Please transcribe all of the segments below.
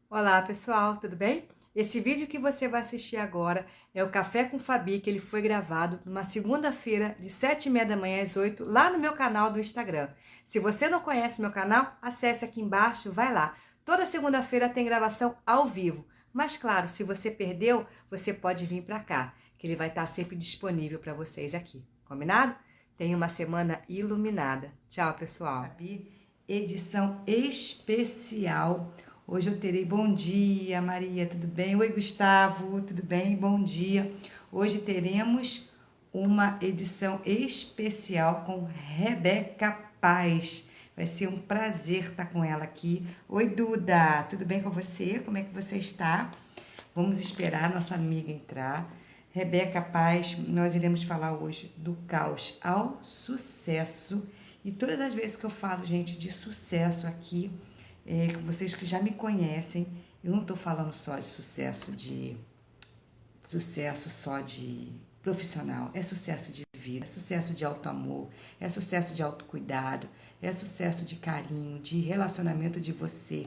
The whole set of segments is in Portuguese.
Olá pessoal, tudo bem? Esse vídeo que você vai assistir agora é o Café com Fabi, que ele foi gravado numa segunda-feira, de 7h30 da manhã às 8, lá no meu canal do Instagram. Se você não conhece meu canal, acesse aqui embaixo, vai lá. Toda segunda-feira tem gravação ao vivo. Mas claro, se você perdeu, você pode vir para cá, que ele vai estar sempre disponível para vocês aqui. Combinado? Tenha uma semana iluminada. Tchau, pessoal. Fabi, edição especial. Hoje eu terei bom dia, Maria, tudo bem? Oi, Gustavo, tudo bem? Bom dia. Hoje teremos uma edição especial com Rebeca Paz. Vai ser um prazer estar com ela aqui. Oi, Duda, tudo bem com você? Como é que você está? Vamos esperar a nossa amiga entrar. Rebeca Paz, nós iremos falar hoje do caos ao sucesso. E todas as vezes que eu falo, gente, de sucesso aqui, vocês que já me conhecem, eu não estou falando só de sucesso só de profissional, é sucesso de vida, é sucesso de autoamor, é sucesso de autocuidado, é sucesso de carinho, de relacionamento de você,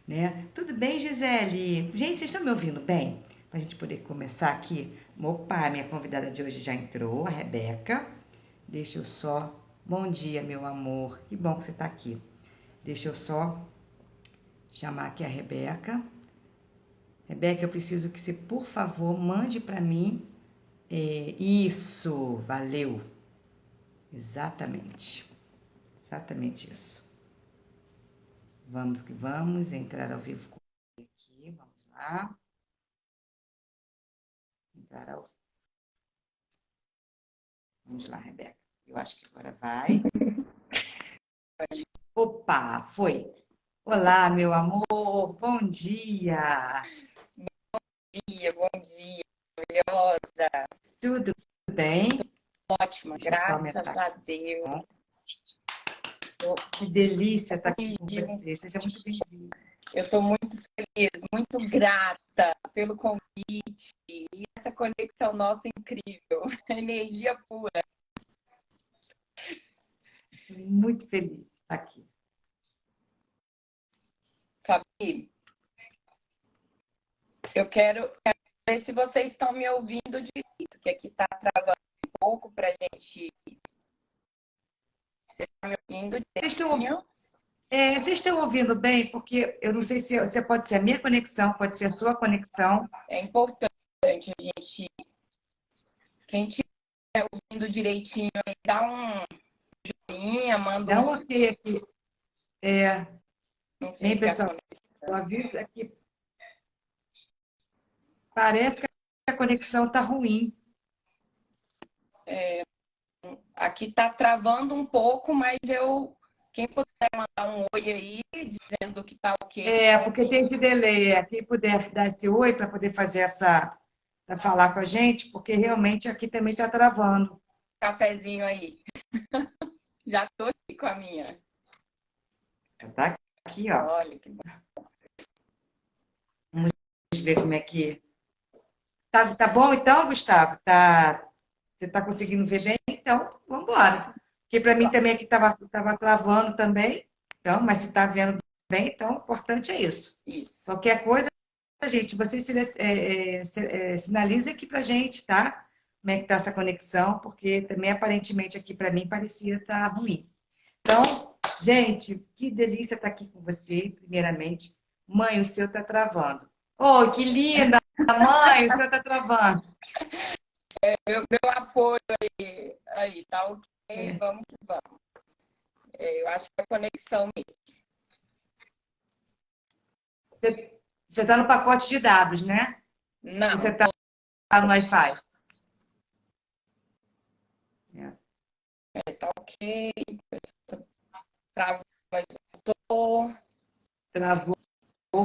né? Tudo bem, Gisele? Gente, vocês estão me ouvindo bem? Para a gente poder começar aqui. Opa, minha convidada de hoje já entrou, a Rebeca. Deixa eu só... Bom dia, meu amor. Que bom que você está aqui. Deixa eu só chamar aqui a Rebeca. Rebeca, eu preciso que você, por favor, mande para mim. Isso, valeu. Exatamente. Exatamente isso. Vamos que vamos entrar ao vivo com ele aqui. Vamos lá. Entrar ao... Vamos lá, Rebeca. Eu acho que agora vai. Opa, foi. Olá, meu amor. Bom dia. Bom dia, maravilhosa. Tudo bem? Ótima, Deixa eu só graças aumentar a aqui o Deus. som. Tô Que delícia estar aqui com feliz. você. Seja muito bem-vinda. Eu estou muito feliz, muito grata pelo convite e essa conexão nossa incrível, energia pura. Muito feliz de estar aqui. Fabi, eu quero ver se vocês estão me ouvindo direito, que aqui está travando um pouco para a gente. Você está me ouvindo direitinho? Vocês estão ouvindo bem? Porque eu não sei se pode ser a minha conexão, pode ser a sua conexão. É importante a gente, quem estiver ouvindo direitinho, dá um joinha, manda Dá um... um ok aqui. Não sei Hein, se é a pessoal? Eu aviso aqui. Parece que a conexão está ruim. aqui está travando um pouco, mas quem puder mandar um oi aí, dizendo que está ok. Porque tem esse delay. Quem puder dar esse oi para poder fazer para falar com a gente, porque realmente aqui também está travando. Cafezinho aí. Já estou aqui com a minha. Tá aqui, ó. Olha que bom. Vamos ver como é que. Tá bom então, Gustavo? Você está conseguindo ver bem? Então, vamos embora. Porque para mim também aqui estava travando também. Então, mas se está vendo bem, então o importante é isso. Isso. Qualquer coisa, gente, você sinaliza aqui para a gente, tá? Como é que está essa conexão, porque também aparentemente aqui para mim parecia estar ruim. Então, gente, que delícia estar aqui com você, primeiramente. Mãe, o seu está travando. Oh, que linda! Mãe, o seu está travando. Meu apoio aí, tá ok, vamos que vamos. Eu acho que é a conexão mesmo. Você está no pacote de dados, né? Não. Você está no Wi-Fi. Tá ok. Travou, mas voltou. Travou,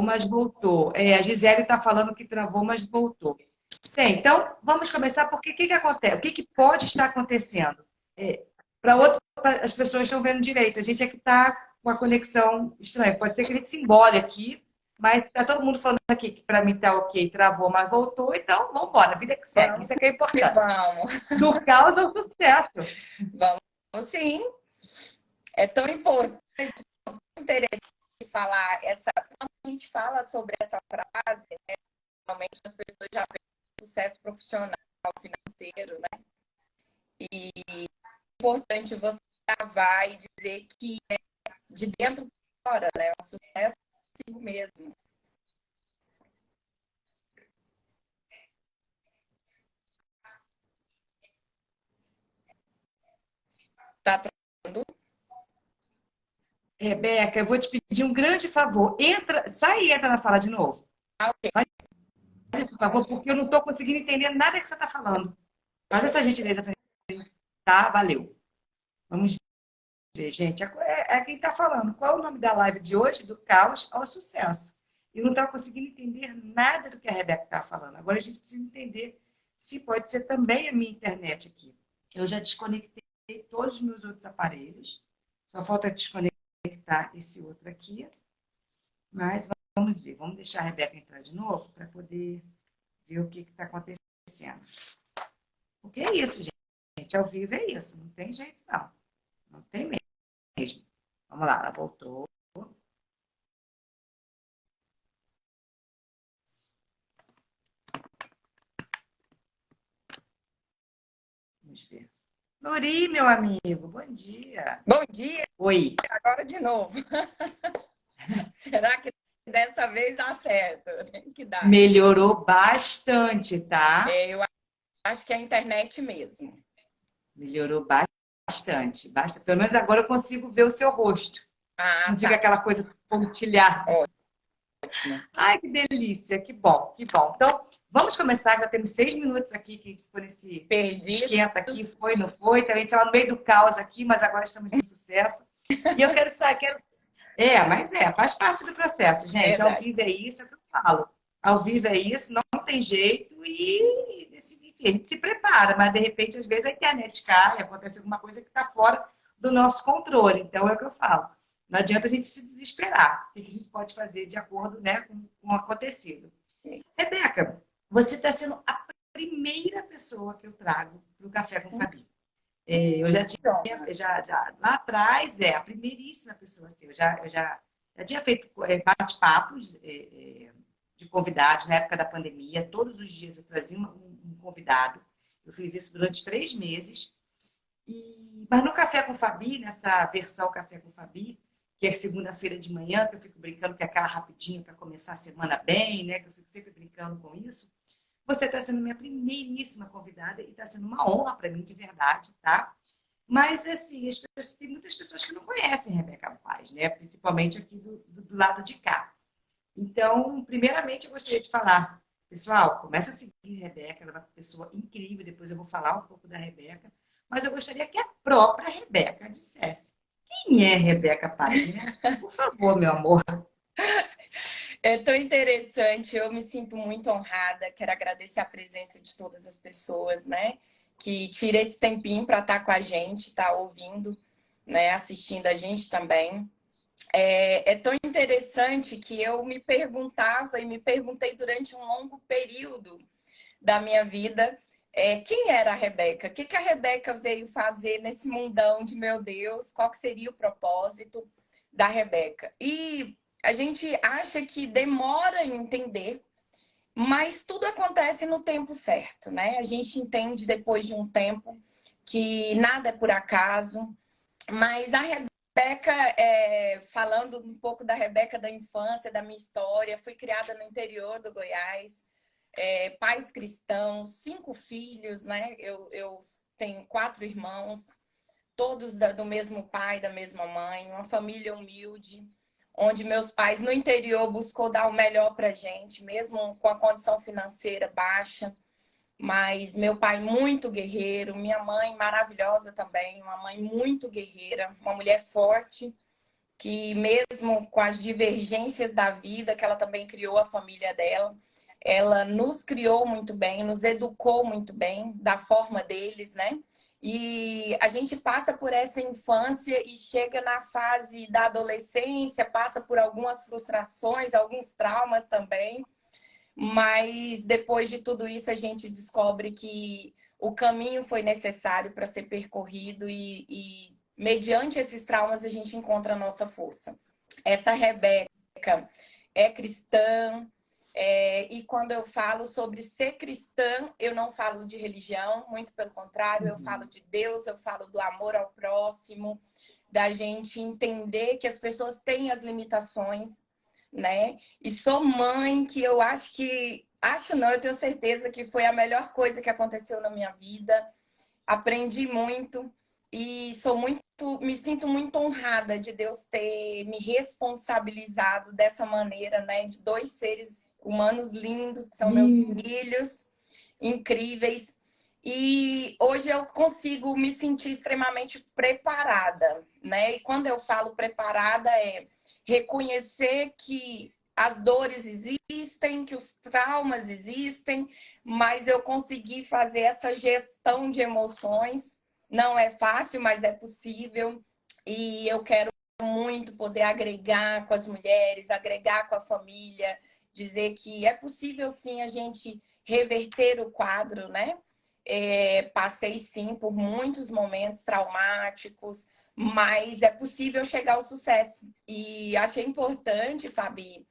mas voltou. A Gisele está falando que travou, mas voltou. Bem, então, vamos começar, porque o que acontece? O que pode estar acontecendo? As pessoas estão vendo direito. A gente é que está com a conexão estranha. Pode ser que a gente se embole aqui, mas está todo mundo falando aqui que para mim está ok, travou, mas voltou, então vamos embora, a vida que segue. Vamos, isso é que é importante. Vamos. Do caos ao sucesso. Vamos sim. É tão importante, tão interessante falar quando a gente fala sobre essa frase, né, realmente as pessoas já veem sucesso profissional, financeiro, né? E é importante você gravar e dizer que é de dentro para fora, né? O sucesso consigo mesmo. Tá travando? Rebeca, eu vou te pedir um grande favor. Sai e entra na sala de novo. Ok. Por favor, porque eu não estou conseguindo entender nada que você está falando. Faz essa gentileza para mim. Tá? Valeu. Vamos ver, gente. É quem está falando. Qual é o nome da live de hoje? Do caos ao sucesso. Eu não estava conseguindo entender nada do que a Rebeca está falando. Agora a gente precisa entender se pode ser também a minha internet aqui. Eu já desconectei todos os meus outros aparelhos. Só falta desconectar esse outro aqui. Mas vamos ver. Vamos deixar a Rebeca entrar de novo para poder ver o que está acontecendo. Porque é isso, gente. Ao vivo é isso. Não tem jeito, não. Não tem mesmo. Vamos lá, ela voltou. Vamos ver. Nuri, meu amigo, bom dia. Bom dia. Oi. Agora de novo. Será que dessa vez dá certo? Tem que dar. Melhorou bastante, tá? Eu acho que é a internet mesmo. Melhorou bastante. Pelo menos agora eu consigo ver o seu rosto. Ah, Não tá. fica aquela coisa pontilhada. Ótimo. Ai, que delícia, que bom, que bom. Então, vamos começar, já temos 6 minutos aqui que ficou nesse esquenta aqui, foi, não foi? Também estava no meio do caos aqui, mas agora estamos no sucesso. E eu quero saber, faz parte do processo, gente. Verdade. Ao vivo é isso, é o que eu falo. Ao vivo é isso, não tem jeito e enfim, a gente se prepara, mas de repente, às vezes, a internet cai, acontece alguma coisa que está fora do nosso controle. Então, é o que eu falo. Não adianta a gente se desesperar. O que a gente pode fazer de acordo, né, com o acontecido. Rebeca, você está sendo a primeira pessoa que eu trago para o Café com Fabi. Eu já tinha, lá atrás, a primeiríssima pessoa assim. Eu já tinha feito bate-papos de convidados na época da pandemia. Todos os dias eu trazia um convidado. Eu fiz isso durante 3 meses. Mas no Café com Fabi, nessa versão Café com Fabi, que é segunda-feira de manhã, que eu fico brincando que é aquela rapidinho para começar a semana bem, né? Que eu fico sempre brincando com isso. Você está sendo minha primeiríssima convidada e está sendo uma honra para mim, de verdade, tá? Mas, assim, tem muitas pessoas que não conhecem Rebeca Paz, né? Principalmente aqui do lado de cá. Então, primeiramente, eu gostaria de falar, pessoal, começa a seguir a Rebeca, ela é uma pessoa incrível, depois eu vou falar um pouco da Rebeca, mas eu gostaria que a própria Rebeca dissesse. Quem é Rebeca Paz, né? Por favor, meu amor. É tão interessante, eu me sinto muito honrada, quero agradecer a presença de todas as pessoas, né? Que tira esse tempinho para estar com a gente, tá ouvindo, né? Assistindo a gente também. É tão interessante que eu me perguntava e me perguntei durante um longo período da minha vida quem era a Rebeca? O que a Rebeca veio fazer nesse mundão de meu Deus? Qual que seria o propósito da Rebeca? E a gente acha que demora em entender, mas tudo acontece no tempo certo, né? A gente entende depois de um tempo que nada é por acaso, mas a Rebeca, falando um pouco da Rebeca da infância, da minha história, fui criada no interior do Goiás, pais cristãos, 5 filhos, né? Eu tenho 4 irmãos, todos do mesmo pai, da mesma mãe, uma família humilde, onde meus pais no interior buscou dar o melhor pra gente, mesmo com a condição financeira baixa. Mas meu pai muito guerreiro, minha mãe maravilhosa também, uma mãe muito guerreira, uma mulher forte, que mesmo com as divergências da vida, que ela também criou a família dela, ela nos criou muito bem, nos educou muito bem, da forma deles, né? E a gente passa por essa infância e chega na fase da adolescência, passa por algumas frustrações, alguns traumas também. Mas depois de tudo isso, a gente descobre que o caminho foi necessário para ser percorrido e mediante esses traumas, a gente encontra a nossa força. Essa Rebeca é cristã, e quando eu falo sobre ser cristã, eu não falo de religião, muito pelo contrário, eu falo de Deus, eu falo do amor ao próximo, da gente entender que as pessoas têm as limitações, né? E sou mãe, que eu acho que, acho não, eu tenho certeza que foi a melhor coisa que aconteceu na minha vida. Aprendi muito e me sinto muito honrada de Deus ter me responsabilizado dessa maneira, né? De dois seres humanos lindos, que são meus filhos, incríveis. E hoje eu consigo me sentir extremamente preparada, né? E quando eu falo preparada, é reconhecer que as dores existem, que os traumas existem, mas eu consegui fazer essa gestão de emoções. Não é fácil, mas é possível. E eu quero muito poder agregar com as mulheres, agregar com a família, dizer que é possível sim a gente reverter o quadro, né? Passei sim por muitos momentos traumáticos, mas é possível chegar ao sucesso. E achei importante, Fabi,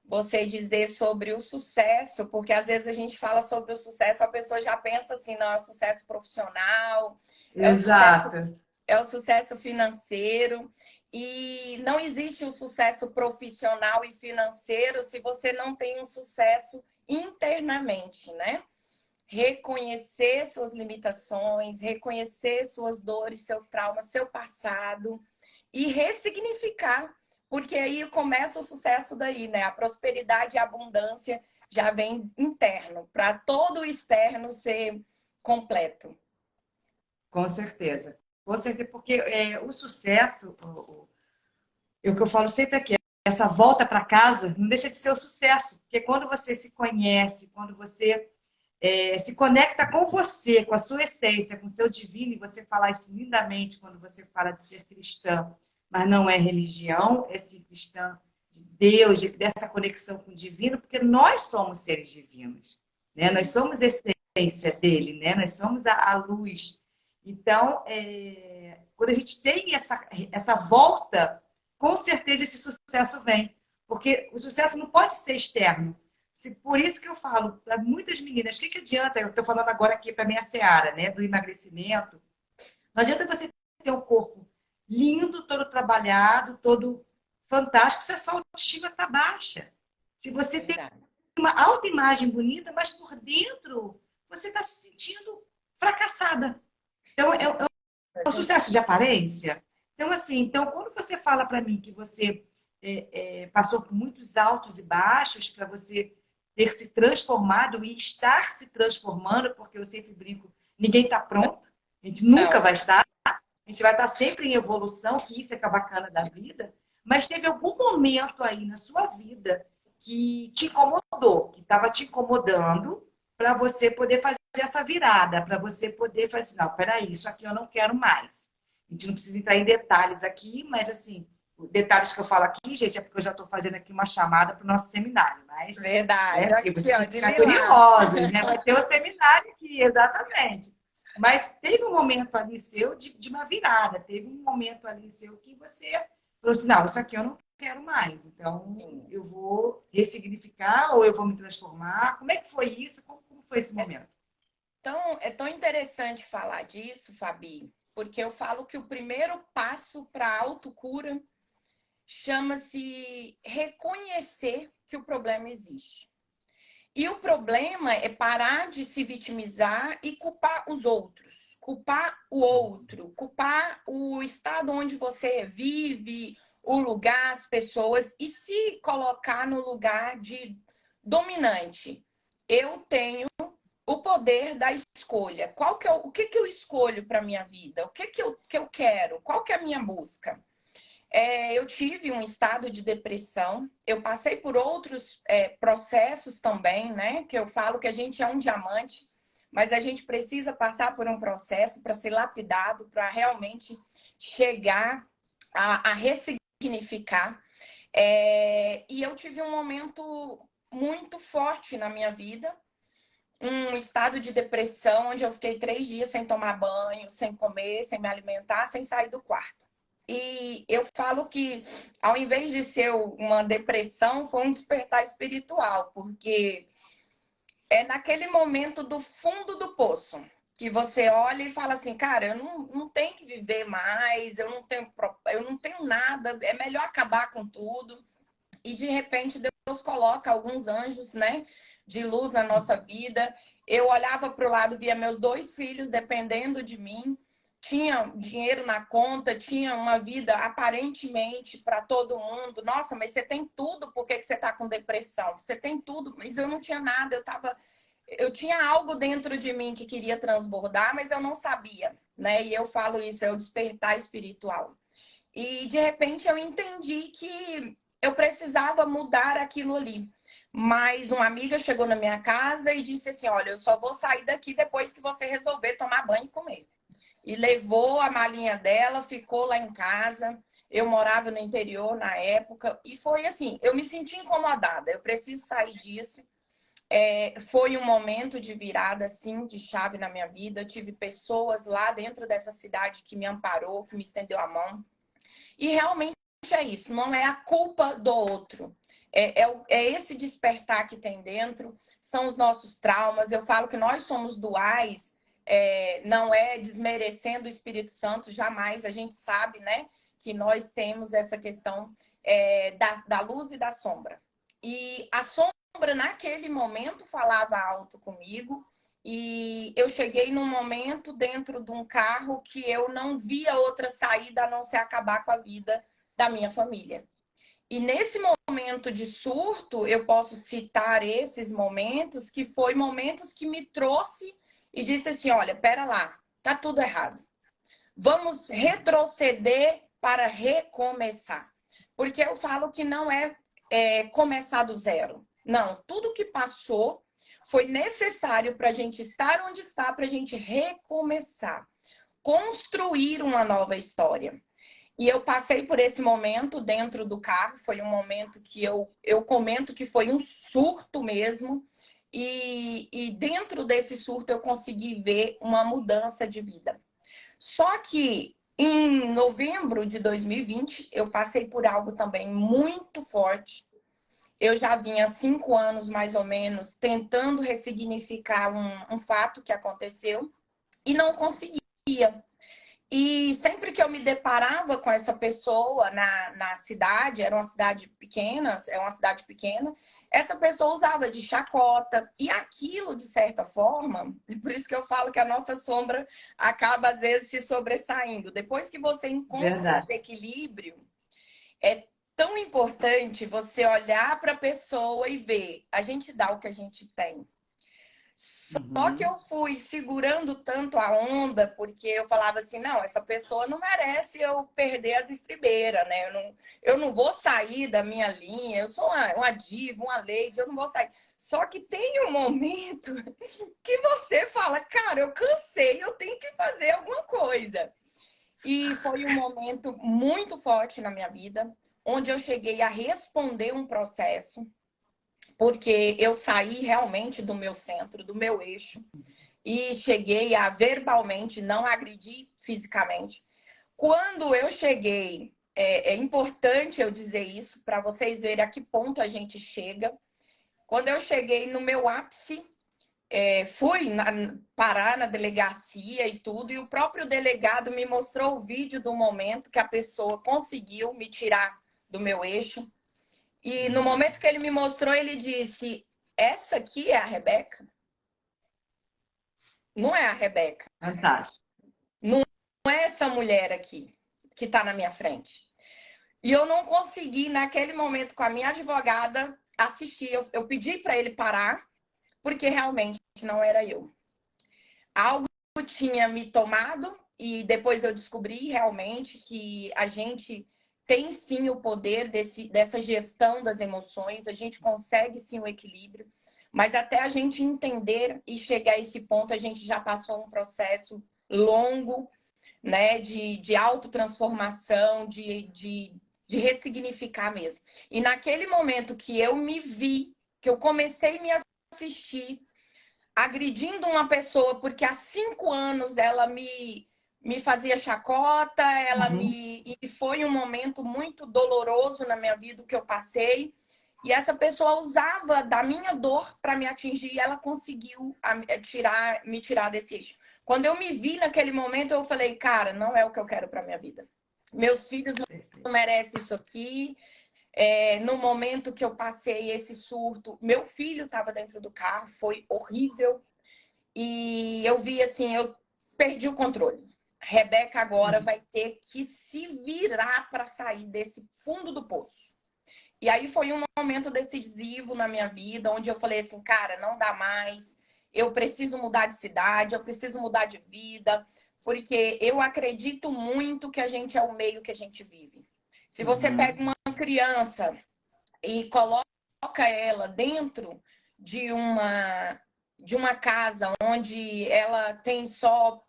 você dizer sobre o sucesso, porque às vezes a gente fala sobre o sucesso, a pessoa já pensa assim, não, é o sucesso profissional, é o sucesso, Exato. é o sucesso financeiro. E não existe um sucesso profissional e financeiro se você não tem um sucesso internamente, né? Reconhecer suas limitações, reconhecer suas dores, seus traumas, seu passado e ressignificar, porque aí começa o sucesso daí, né? A prosperidade e a abundância já vem interno, para todo o externo ser completo. Com certeza. Com certeza, porque o sucesso, o que eu falo sempre aqui, essa volta para casa não deixa de ser o sucesso, porque quando você se conhece, quando você se conecta com você, com a sua essência, com o seu divino, e você fala isso lindamente quando você fala de ser cristã, mas não é religião, é ser cristã de Deus, dessa conexão com o divino, porque nós somos seres divinos, né? Nós somos a essência dele, né? Nós somos a luz. Então, quando a gente tem essa volta, com certeza esse sucesso vem, porque o sucesso não pode ser externo. Por isso que eu falo para muitas meninas, o que adianta? Eu estou falando agora aqui para a minha seara, né, do emagrecimento. Não adianta você ter um corpo lindo, todo trabalhado, todo fantástico, se a sua autoestima está baixa. Se você tem Verdade. uma autoimagem bonita, mas por dentro você está se sentindo fracassada. Então, é um sucesso de aparência. Então, assim, quando você fala para mim que você passou por muitos altos e baixos para você ter se transformado e estar se transformando, porque eu sempre brinco, ninguém está pronto, a gente nunca Não, vai estar, a gente vai estar sempre em evolução, que isso é que é bacana da vida, mas teve algum momento aí na sua vida que te incomodou, que estava te incomodando, para você poder fazer essa virada, para você poder fazer assim, não, peraí, isso aqui eu não quero mais. A gente não precisa entrar em detalhes aqui, mas assim, detalhes que eu falo aqui, gente, é porque eu já estou fazendo aqui uma chamada para o nosso seminário, mas, verdade. porque Aqui, vocês ó, têm que de ficar lilás. curiosos, né? Vai ter um seminário aqui, exatamente. Mas teve um momento ali seu de uma virada, teve um momento ali seu que você falou assim, não, isso aqui eu não quero mais, então eu vou ressignificar ou eu vou me transformar. Como é que foi isso? Como foi esse momento? Então, é tão interessante falar disso, Fabi, porque eu falo que o primeiro passo para a autocura chama-se reconhecer que o problema existe. E o problema é parar de se vitimizar e culpar os outros, culpar o outro, culpar o estado onde você vive, o lugar, as pessoas, e se colocar no lugar de dominante. Eu tenho o poder da escolha. O que eu escolho para minha vida? O que eu quero? Qual que é a minha busca? Eu tive um estado de depressão, eu passei por outros processos também, né? Que eu falo que a gente é um diamante, mas a gente precisa passar por um processo para ser lapidado, para realmente chegar a ressignificar. E eu tive um momento muito forte na minha vida, um estado de depressão, onde eu fiquei 3 dias sem tomar banho, sem comer, sem me alimentar, sem sair do quarto. E eu falo que, ao invés de ser uma depressão, foi um despertar espiritual, porque é naquele momento do fundo do poço que você olha e fala assim, cara, eu não tenho que viver mais, eu não tenho nada, é melhor acabar com tudo. E de repente Deus coloca alguns anjos, né, de luz na nossa vida. Eu olhava para o lado, via meus 2 filhos dependendo de mim, tinha dinheiro na conta, tinha uma vida aparentemente para todo mundo. Nossa, mas você tem tudo, por que você está com depressão? Você tem tudo, mas eu não tinha nada, eu tinha algo dentro de mim que queria transbordar, mas eu não sabia, né? E eu falo isso, é o despertar espiritual. E de repente eu entendi que eu precisava mudar aquilo ali. Mas uma amiga chegou na minha casa e disse assim: olha, eu só vou sair daqui depois que você resolver tomar banho e comer. E levou a malinha dela, ficou lá em casa. Eu morava no interior na época. E foi assim: eu me senti incomodada, eu preciso sair disso. Foi um momento de virada, assim, de chave na minha vida. Eu tive pessoas lá dentro dessa cidade que me amparou, que me estendeu a mão. E realmente é isso, não é a culpa do outro. É esse despertar que tem dentro, são os nossos traumas. Eu falo que nós somos duais, não é desmerecendo o Espírito Santo, jamais. A gente sabe, né, que nós temos essa questão da luz e da sombra. E a sombra, naquele momento, falava alto comigo. E eu cheguei num momento dentro de um carro que eu não via outra saída a não ser acabar com a vida da minha família. E nesse momento de surto, eu posso citar esses momentos que foi momentos que me trouxe e disse assim, olha, pera lá, tá tudo errado. Vamos retroceder para recomeçar. Porque eu falo que não é começar do zero. Não, tudo que passou foi necessário para a gente estar onde está, para a gente recomeçar, construir uma nova história. E eu passei por esse momento dentro do carro, foi um momento que eu comento que foi um surto mesmo, e dentro desse surto eu consegui ver uma mudança de vida. Só que em novembro de 2020, eu passei por algo também muito forte. Eu já vinha 5 anos, mais ou menos, tentando ressignificar um fato que aconteceu e não conseguia. E sempre que eu me deparava com essa pessoa na cidade, era uma cidade pequena, é uma cidade pequena, essa pessoa usava de chacota. E aquilo, de certa forma, por isso que eu falo que a nossa sombra acaba, às vezes, se sobressaindo. Depois que você encontra Verdade. esse equilíbrio, é tão importante você olhar para a pessoa e ver. A gente dá o que a gente tem. Só que Uhum. eu fui segurando tanto a onda, porque eu falava assim, não, essa pessoa não merece eu perder as estribeiras, né? Eu não vou sair da minha linha, eu sou uma diva, uma lady, eu não vou sair. Só que tem um momento que você fala, cara, eu cansei, eu tenho que fazer alguma coisa. E foi um momento muito forte na minha vida, onde eu cheguei a responder um processo, porque eu saí realmente do meu centro, do meu eixo, e cheguei a verbalmente, não agredir fisicamente. Quando eu cheguei, é importante eu dizer isso para vocês verem a que ponto a gente chega. Quando eu cheguei no meu ápice, fui parar na delegacia e tudo, e o próprio delegado me mostrou o vídeo do momento que a pessoa conseguiu me tirar do meu eixo. E no momento que ele me mostrou, ele disse: essa aqui é a Rebeca? Não é a Rebeca. Fantástico. Não é essa mulher aqui que está na minha frente. E eu não consegui, naquele momento, com a minha advogada, assistir. Eu pedi para ele parar, porque realmente não era eu. Algo tinha me tomado e depois eu descobri realmente que a gente tem sim o poder dessa gestão das emoções, a gente consegue sim o equilíbrio, mas até a gente entender e chegar a esse ponto, a gente já passou um processo longo, né, de autotransformação, de ressignificar mesmo. E naquele momento que eu me vi, que eu comecei a me assistir agredindo uma pessoa porque há 5 anos ela me fazia chacota, Uhum. e foi um momento muito doloroso na minha vida que eu passei. E essa pessoa usava da minha dor para me atingir e ela conseguiu me tirar desse eixo. Quando eu me vi naquele momento, eu falei, cara, não é o que eu quero para minha vida. Meus filhos não merecem isso aqui. No momento que eu passei esse surto, meu filho estava dentro do carro, foi horrível. E eu vi assim, eu perdi o controle. Rebeca agora Uhum. vai ter que se virar para sair desse fundo do poço. E aí foi um momento decisivo na minha vida, onde eu falei assim, cara, não dá mais. Eu preciso mudar de cidade, eu preciso mudar de vida, porque eu acredito muito que a gente é o meio que a gente vive. Se você pega Uhum. uma criança e coloca ela dentro de uma casa onde ela tem só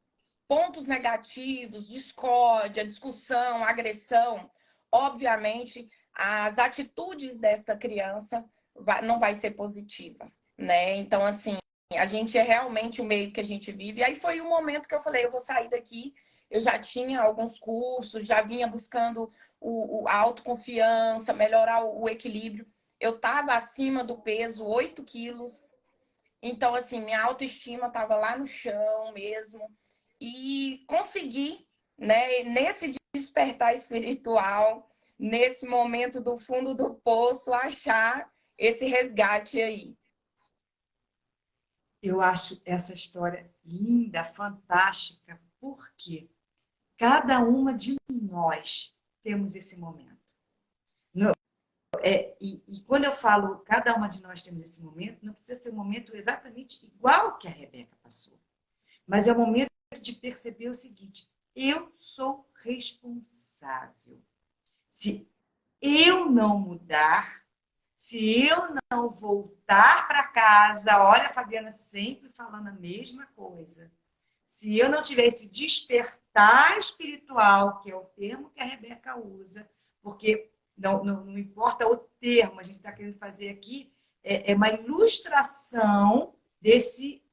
pontos negativos, discórdia, discussão, agressão, obviamente as atitudes dessa criança não vai ser positiva, né? Então, assim, a gente é realmente o meio que a gente vive. E aí foi um momento que eu falei, eu vou sair daqui. Eu já tinha alguns cursos, já vinha buscando a autoconfiança, melhorar o equilíbrio. Eu estava acima do peso, 8 quilos. Então, assim, minha autoestima estava lá no chão mesmo. E consegui, né, nesse despertar espiritual, nesse momento do fundo do poço, achar esse resgate aí. Eu acho essa história linda, fantástica, porque cada uma de nós temos esse momento. E quando eu falo cada uma de nós temos esse momento, não precisa ser um momento exatamente igual que a Rebeca passou, mas é o momento de perceber o seguinte: eu sou responsável. Se eu não mudar, se eu não voltar para casa, olha a Fabiana sempre falando a mesma coisa. Se eu não tiver esse despertar espiritual, que é o termo que a Rebeca usa, porque não importa o termo, a gente está querendo fazer aqui, é uma ilustração desse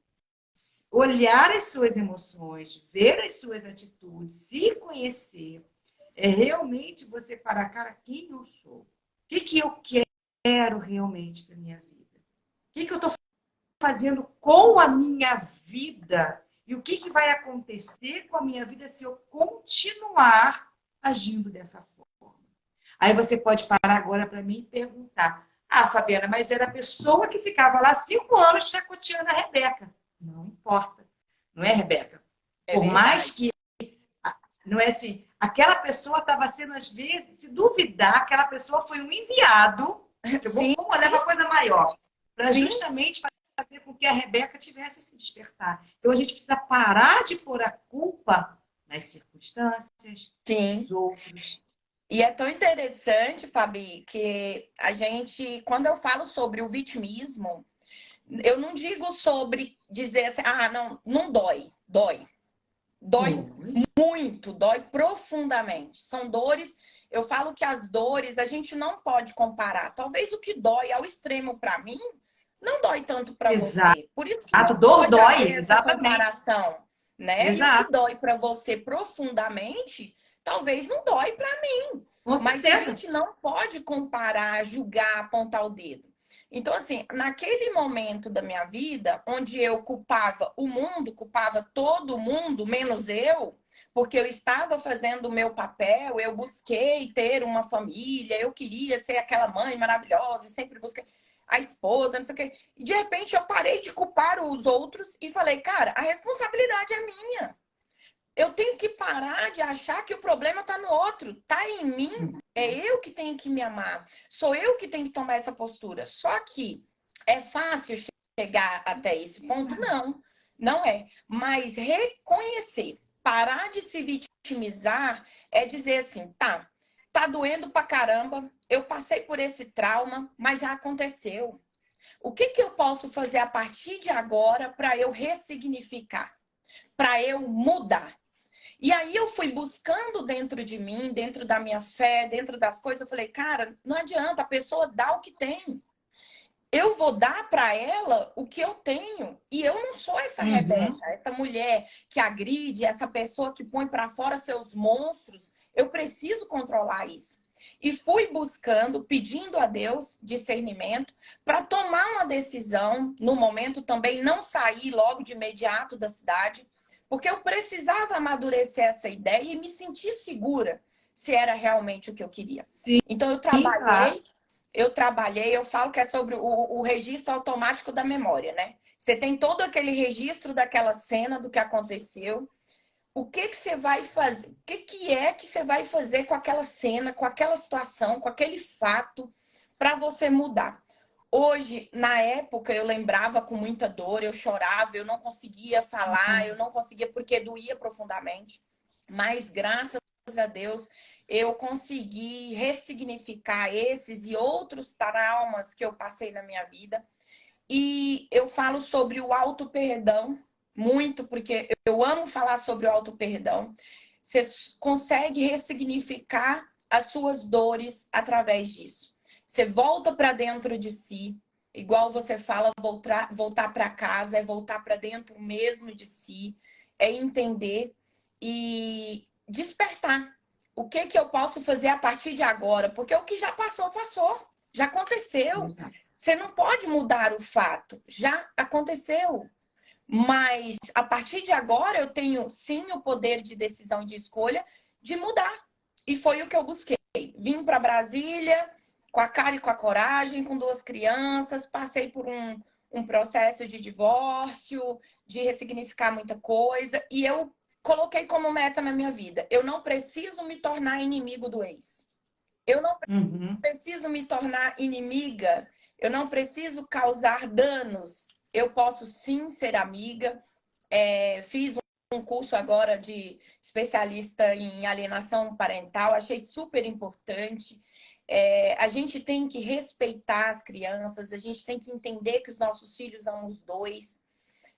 olhar as suas emoções, ver as suas atitudes, se conhecer, é realmente você parar, cara, quem eu sou? O que eu quero realmente para minha vida? O que eu estou fazendo com a minha vida? E o que vai acontecer com a minha vida se eu continuar agindo dessa forma? Aí você pode parar agora para mim e perguntar: ah, Fabiana, mas era a pessoa que ficava lá 5 anos chacoteando a Rebeca. Não importa, não é, Rebeca? É Por mais verdade. que, não é assim, aquela pessoa estava sendo, às vezes, se duvidar, aquela pessoa foi um enviado, que Sim, vamos olhar uma coisa maior, para sim, justamente fazer com que a Rebeca tivesse esse despertar. Então a gente precisa parar de pôr a culpa nas circunstâncias, nos sim. outros. E é tão interessante, Fabi, que a gente, quando eu falo sobre o vitimismo, eu não digo sobre dizer assim, ah, não, não dói, dói. Dói Oi. muito, dói profundamente. São dores, eu falo que as dores a gente não pode comparar. Talvez o que dói ao extremo para mim não dói tanto para Exato. você. Por isso que não Dor pode haver dói, essa exatamente. comparação, né? E o que Exato. dói para você profundamente, talvez não dói para mim. Com Mas a certeza. gente não pode comparar, julgar, apontar o dedo. Então, assim, naquele momento da minha vida, onde eu culpava o mundo, culpava todo mundo, menos eu, porque eu estava fazendo o meu papel, eu busquei ter uma família, eu queria ser aquela mãe maravilhosa, e sempre busquei a esposa, não sei o quê. E de repente eu parei de culpar os outros e falei, cara, a responsabilidade é minha. Eu tenho que parar de achar que o problema está no outro, está em mim. É eu que tenho que me amar. Sou eu que tenho que tomar essa postura. Só que é fácil chegar até esse ponto? Não, não é. Mas reconhecer, parar de se vitimizar é dizer assim, tá doendo pra caramba, eu passei por esse trauma, mas já aconteceu. O que que eu posso fazer a partir de agora para eu ressignificar, para eu mudar? E aí eu fui buscando dentro de mim, dentro da minha fé, dentro das coisas, eu falei, cara, não adianta, a pessoa dá o que tem. eu vou dar para ela o que eu tenho. E eu não sou essa Rebeca, essa mulher que agride, essa pessoa que põe para fora seus monstros. Eu preciso controlar isso. E fui buscando, pedindo a Deus discernimento para tomar uma decisão, no momento também não sair logo de imediato da cidade, porque eu precisava amadurecer essa ideia e me sentir segura se era realmente o que eu queria. Então Sim, claro. eu falo que é sobre o registro automático da memória, né? Você tem todo aquele registro daquela cena, do que aconteceu. O que que você vai fazer? O que é que você vai fazer com aquela cena, com aquela situação, com aquele fato, para você mudar? Hoje, na época, eu lembrava com muita dor, eu chorava, eu não conseguia falar, eu não conseguia porque doía profundamente. Mas graças a Deus, eu consegui ressignificar esses e outros traumas que eu passei na minha vida. E eu falo sobre o auto-perdão muito, porque eu amo falar sobre o auto-perdão. Você consegue ressignificar as suas dores através disso. Você volta para dentro de si, igual você fala, voltar para casa, é voltar para dentro mesmo de si, é entender e despertar. O que que eu posso fazer a partir de agora? Porque o que já passou, passou. Já aconteceu. Você não pode mudar o fato. Já aconteceu. Mas a partir de agora eu tenho sim o poder de decisão e de escolha de mudar. E foi o que eu busquei. Vim para Brasília com a cara e com a coragem, com 2 crianças, passei por um processo de divórcio, de ressignificar muita coisa, e eu coloquei como meta na minha vida: eu não preciso me tornar inimigo do ex. Eu não preciso me tornar inimiga. Eu não preciso causar danos. Eu posso sim ser amiga. Fiz um curso agora de especialista em alienação parental. Achei super importante. A gente tem que respeitar as crianças. A gente tem que entender que os nossos filhos são os dois,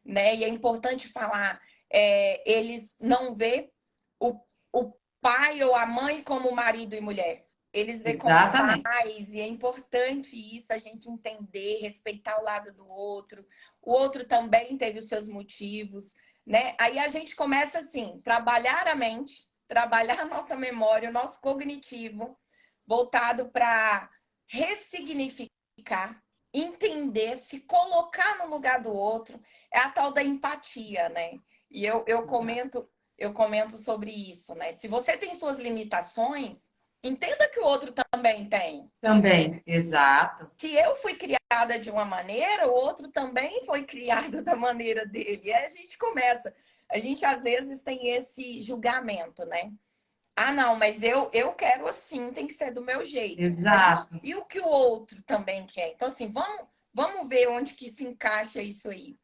né? E é importante falar, eles não vê o pai ou a mãe como marido e mulher. Eles vê como Exatamente. pais, e é importante isso, a gente entender, respeitar o lado do outro. O outro também teve os seus motivos, né? Aí a gente começa assim, trabalhar a mente, trabalhar a nossa memória, o nosso cognitivo, voltado para ressignificar, entender, se colocar no lugar do outro, é a tal da empatia, né? E eu comento sobre isso, né? Se você tem suas limitações, entenda que o outro também tem. Também, exato. Se eu fui criada de uma maneira, o outro também foi criado da maneira dele. E aí a gente começa. A gente às vezes tem esse julgamento, né? Ah, não, mas eu quero assim, tem que ser do meu jeito. Mas Exato. e o que o outro também quer? Então, assim, vamos ver onde que se encaixa isso aí.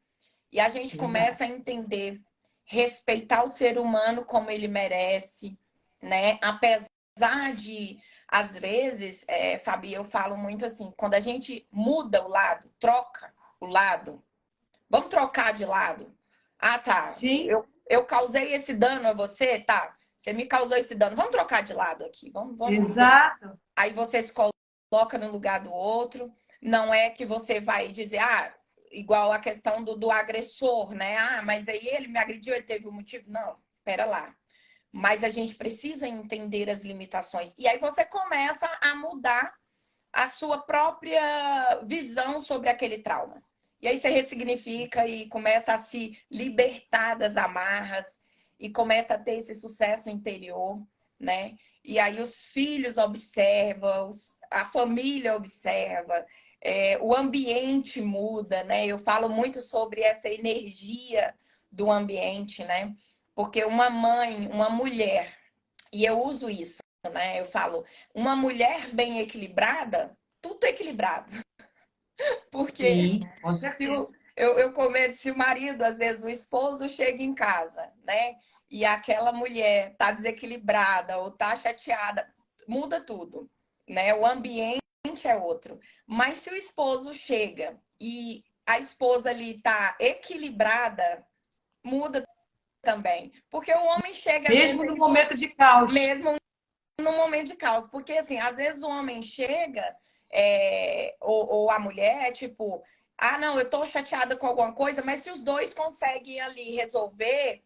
E a gente Exato. começa a entender, respeitar o ser humano como ele merece, né? Apesar de, às vezes, Fabi, eu falo muito assim, quando a gente muda o lado, troca o lado, vamos trocar de lado. Ah, tá. Sim, Eu causei esse dano a você, tá? Você me causou esse dano. Vamos trocar de lado aqui. Vamos ver. exato. Aí você se coloca no lugar do outro. Não é que você vai dizer, igual a questão do agressor, né? Ah, mas aí ele me agrediu, ele teve um motivo. Não, pera lá. Mas a gente precisa entender as limitações. E aí você começa a mudar a sua própria visão sobre aquele trauma. E aí você ressignifica e começa a se libertar das amarras e começa a ter esse sucesso interior, né? E aí os filhos observam, a família observa, o ambiente muda, né? Eu falo muito sobre essa energia do ambiente, né? Porque uma mãe, uma mulher, e eu uso isso, né? Eu falo, uma mulher bem equilibrada, tudo é equilibrado. Porque Sim, com se certeza. eu comento, se o marido, às vezes o esposo chega em casa, né? E aquela mulher tá desequilibrada ou tá chateada, muda tudo, né? O ambiente é outro. Mas se o esposo chega e a esposa ali tá equilibrada, muda também. Porque o homem chega, às vezes, Mesmo no momento de caos. mesmo no momento de caos. Porque, assim, às vezes o homem chega, ou a mulher, tipo, ah, não, eu tô chateada com alguma coisa, mas se os dois conseguem ali resolver,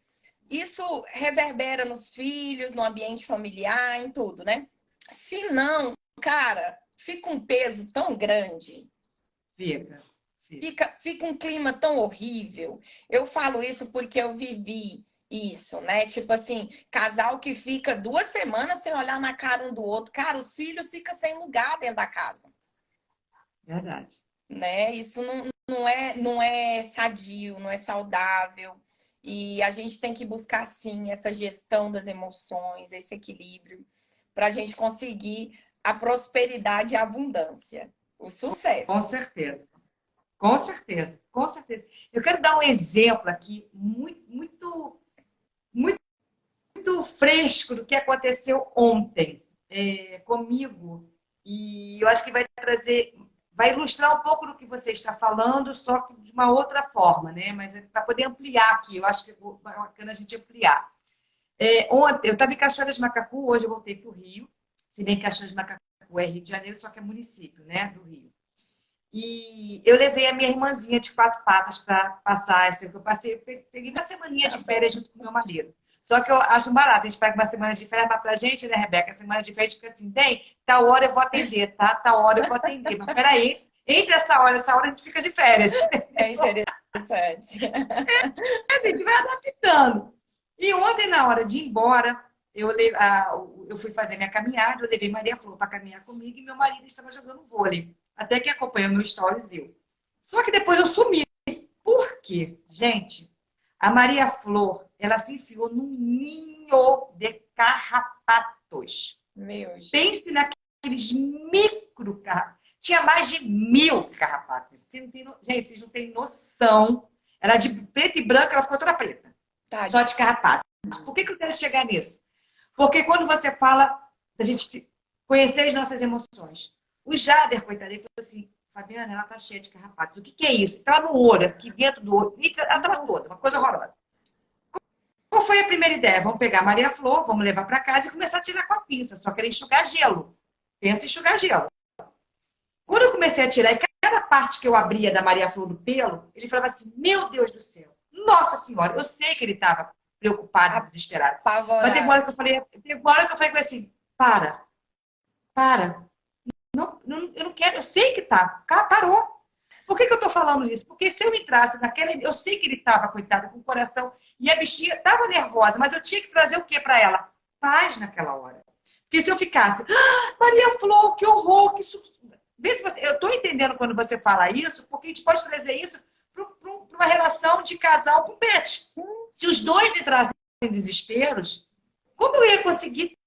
isso reverbera nos filhos, no ambiente familiar, em tudo, né? Se não, cara, fica um peso tão grande. Fica. Fica um clima tão horrível. Eu falo isso porque eu vivi isso, né? Tipo assim, casal que fica 2 semanas sem olhar na cara um do outro. Cara, os filhos ficam sem lugar dentro da casa. Verdade. Né? Isso não é sadio, não é saudável. E a gente tem que buscar, sim, essa gestão das emoções, esse equilíbrio, para a gente conseguir a prosperidade e a abundância, o Com sucesso. certeza. Com certeza. Com certeza. Eu quero dar um exemplo aqui muito, muito fresco do que aconteceu ontem comigo. E eu acho que vai ilustrar um pouco do que você está falando, só que de uma outra forma, né? Mas para poder ampliar aqui, eu acho que é bacana a gente ampliar. Ontem, eu estava em Cachoeira de Macacu, hoje eu voltei para o Rio, se bem que Cachoeira de Macacu é Rio de Janeiro, só que é município, né, do Rio. E eu levei a minha irmãzinha de 4 patas para passar essa que eu passei. Eu peguei uma semaninha de férias junto com meu marido. Só que eu acho barato. A gente pega uma semana de férias, mas pra gente, né, Rebeca? A semana de férias fica assim, bem, tal hora eu vou atender, tá? Tal hora eu vou atender. Mas peraí, entre essa hora a gente fica de férias. É interessante. A gente vai adaptando. E ontem, na hora de ir embora, eu fui fazer minha caminhada, eu levei Maria Flor para caminhar comigo e meu marido estava jogando vôlei. Até que acompanhou meu stories, viu. Só que depois eu sumi. Por quê? Gente, a Maria Flor, ela se enfiou num ninho de carrapatos. Meu Jesus. Pense naqueles micro carrapatos. Tinha mais de 1000 carrapatos. Gente, vocês não têm noção. Era de preto e branco, ela ficou toda preta. Só Tadinho. de carrapato. Por que eu quero chegar nisso? Porque quando você fala da gente conhecer as nossas emoções, o Jader, coitado, ele falou assim, Fabiana, ela tá cheia de carrapatos. O que é isso? Tá no olho, aqui dentro do olho. Ela tava toda, uma coisa horrorosa. Qual foi a primeira ideia? Vamos pegar a Maria Flor, vamos levar para casa e começar a tirar com a pinça. Só que era enxugar gelo. Pensa em enxugar gelo. Quando eu comecei a tirar, e cada parte que eu abria da Maria Flor do pelo, ele falava assim, meu Deus do céu, nossa senhora, eu sei que ele estava preocupado, desesperado. Mas teve uma hora Apavorado. que eu falei assim, para. Não, eu não quero, eu sei que tá. Parou. Por que eu tô falando isso? Porque se eu entrasse naquela. Eu sei que ele estava, coitado, com o coração. E a bichinha estava nervosa, mas eu tinha que trazer o quê para ela? Paz naquela hora. Porque se eu ficasse, Maria Flor, que horror, que isso. Vê se você. Eu estou entendendo quando você fala isso, porque a gente pode trazer isso para uma relação de casal com pet. Se os dois entrassem em desesperos, como eu ia conseguir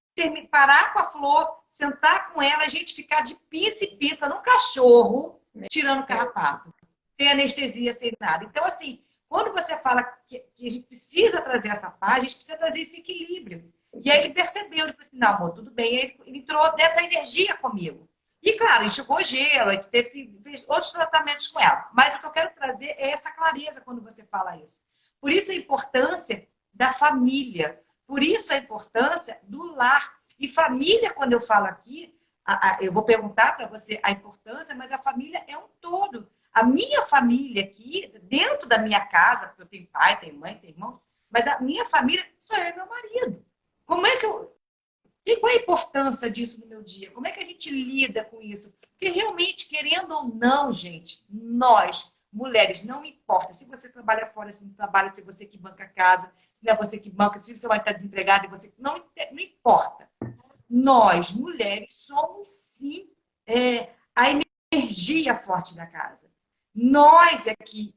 parar com a Flor, sentar com ela, a gente ficar de pinça e pinça num cachorro, tirando carrapato? Sem anestesia, sem nada. Então, assim, quando você fala que a gente precisa trazer essa paz, a gente precisa trazer esse equilíbrio. E aí ele percebeu, ele falou assim, não, amor, tudo bem. Ele entrou nessa energia comigo. E, claro, enxugou gelo, a gente fez outros tratamentos com ela. Mas o que eu quero trazer é essa clareza quando você fala isso. Por isso a importância da família. Por isso a importância do lar. E família, quando eu falo aqui, eu vou perguntar para você a importância, mas a família é um todo. A minha família aqui, dentro da minha casa, porque eu tenho pai, tenho mãe, tenho irmão, mas a minha família sou eu e meu marido. Como é que eu. E qual é a importância disso no meu dia? Como é que a gente lida com isso? Porque realmente, querendo ou não, gente, nós, mulheres, não importa se você trabalha fora, se não trabalha, se é você que banca a casa, se não é você que banca, se você vai estar desempregado e você. Não importa. Nós, mulheres, somos sim a energia forte da casa. Nós é que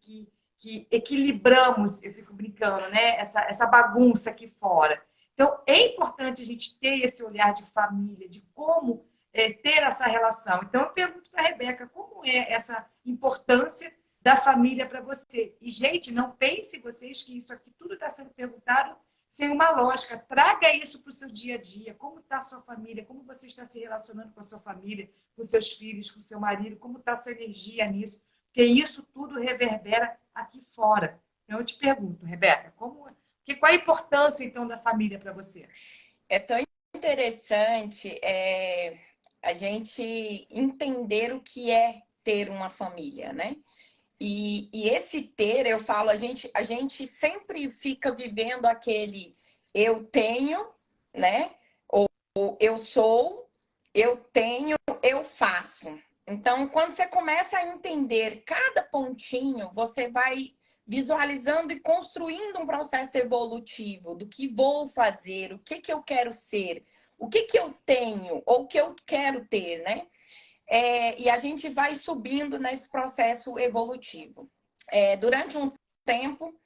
equilibramos, eu fico brincando, né? Essa bagunça aqui fora. Então, é importante a gente ter esse olhar de família, de como ter essa relação. Então, eu pergunto para a Rebeca, como é essa importância da família para você? E, gente, não pense vocês que isso aqui tudo está sendo perguntado sem uma lógica. Traga isso para o seu dia a dia. Como está a sua família? Como você está se relacionando com a sua família, com seus filhos, com seu marido? Como está a sua energia nisso? Porque isso tudo reverbera aqui fora. Então, eu te pergunto, Rebeca, qual a importância, então, da família para você? É tão interessante a gente entender o que é ter uma família, né? E esse ter, eu falo, a gente sempre fica vivendo aquele eu tenho, né? Ou eu sou, eu tenho, eu faço. Então, quando você começa a entender cada pontinho, você vai visualizando e construindo um processo evolutivo do que vou fazer, o que eu quero ser, o que eu tenho ou o que eu quero ter, né? E a gente vai subindo nesse processo evolutivo. Durante um tempo,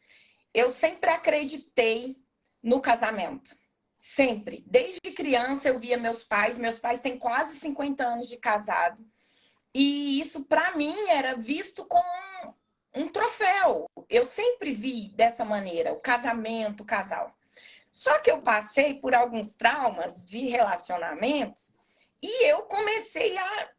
eu sempre acreditei no casamento. Sempre. Desde criança eu via meus pais têm quase 50 anos de casado. E isso, para mim, era visto como um troféu. Eu sempre vi dessa maneira, o casamento, o casal. Só que eu passei por alguns traumas de relacionamentos e eu comecei a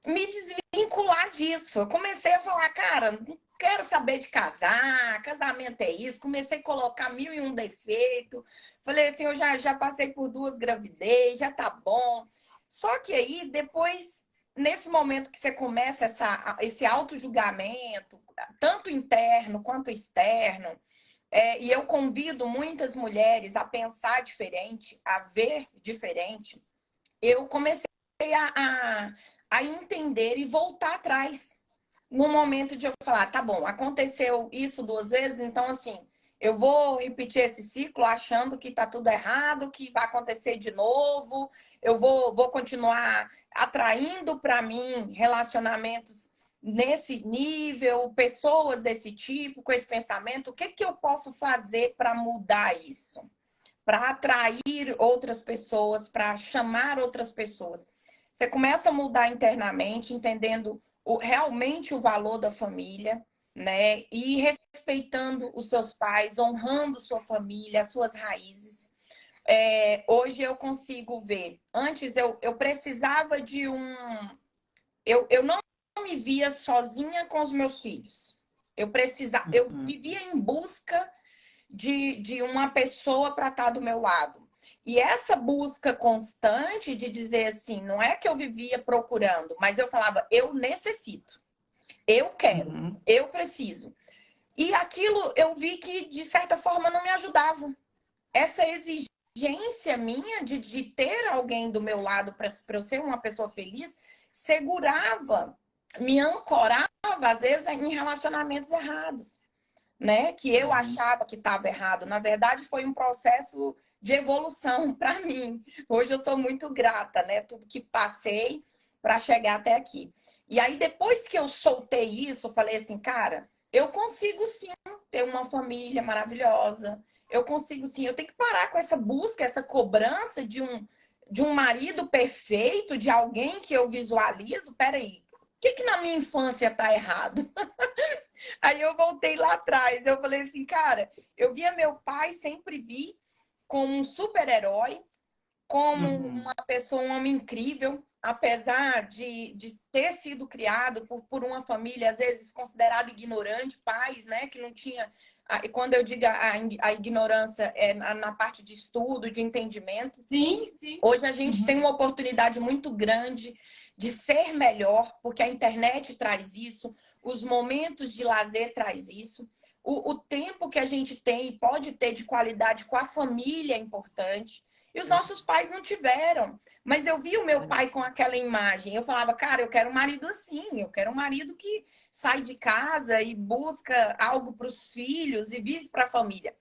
me desvincular disso. Eu comecei a falar, cara, não quero saber de casar, casamento é isso. Comecei a colocar 1001 defeitos. Falei assim, eu já passei por 2 gravidez, já tá bom. Só que aí, depois, nesse momento que você começa esse auto-julgamento, tanto interno quanto externo, e eu convido muitas mulheres a pensar diferente, a ver diferente, eu comecei a entender e voltar atrás no momento de eu falar, tá bom, aconteceu isso 2 vezes, então assim, eu vou repetir esse ciclo achando que tá tudo errado, que vai acontecer de novo, eu vou continuar atraindo para mim relacionamentos nesse nível, pessoas desse tipo, com esse pensamento, o que eu posso fazer para mudar isso? Para atrair outras pessoas, para chamar outras pessoas. Você começa a mudar internamente, entendendo realmente o valor da família, né? E respeitando os seus pais, honrando sua família, as suas raízes. Hoje eu consigo ver. Antes eu precisava de um. Eu não me via sozinha com os meus filhos. Eu vivia em busca de uma pessoa para estar do meu lado. E essa busca constante de dizer assim, não é que eu vivia procurando, mas eu falava, eu necessito, eu quero, eu preciso. E aquilo eu vi que, de certa forma, não me ajudava. Essa exigência minha de ter alguém do meu lado para eu ser uma pessoa feliz, segurava, me ancorava, às vezes, em relacionamentos errados, né? Que eu achava que estava errado. Na verdade, foi um processo de evolução para mim. Hoje eu sou muito grata, né? Tudo que passei para chegar até aqui. E aí, depois que eu soltei isso, eu falei assim, cara, eu consigo sim ter uma família maravilhosa. Eu consigo sim. Eu tenho que parar com essa busca, essa cobrança de um marido perfeito, de alguém que eu visualizo. Peraí, o que na minha infância está errado? Aí eu voltei lá atrás, eu falei assim, cara, eu via meu pai, sempre vi como um super-herói, como uma pessoa, um homem incrível, apesar de ter sido criado por uma família, às vezes, considerada ignorante, pais, né, que não tinha... E quando eu digo a ignorância é na parte de estudo, de entendimento. Sim, sim. Hoje a gente tem uma oportunidade muito grande de ser melhor, porque a internet traz isso, os momentos de lazer traz isso, o tempo que a gente tem e pode ter de qualidade com a família é importante. E os nossos pais não tiveram. Mas eu vi o meu pai com aquela imagem. Eu falava, cara, eu quero um marido assim, eu quero um marido que sai de casa e busca algo para os filhos e vive para a família.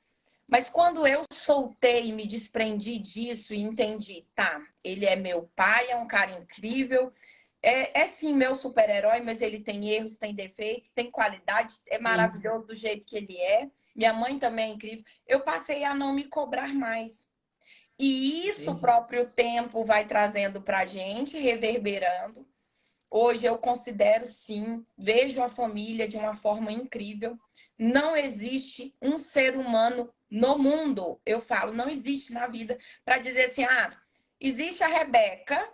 Mas quando eu soltei, me desprendi disso e entendi, tá, ele é meu pai, é um cara incrível, é sim meu super-herói, mas ele tem erros, tem defeitos, tem qualidade, é maravilhoso do jeito que ele é. Minha mãe também é incrível. Eu passei a não me cobrar mais. E isso o próprio tempo vai trazendo pra gente, reverberando. Hoje eu considero sim, vejo a família de uma forma incrível. Não existe um ser humano no mundo, eu falo, não existe na vida, para dizer assim, existe a Rebeca,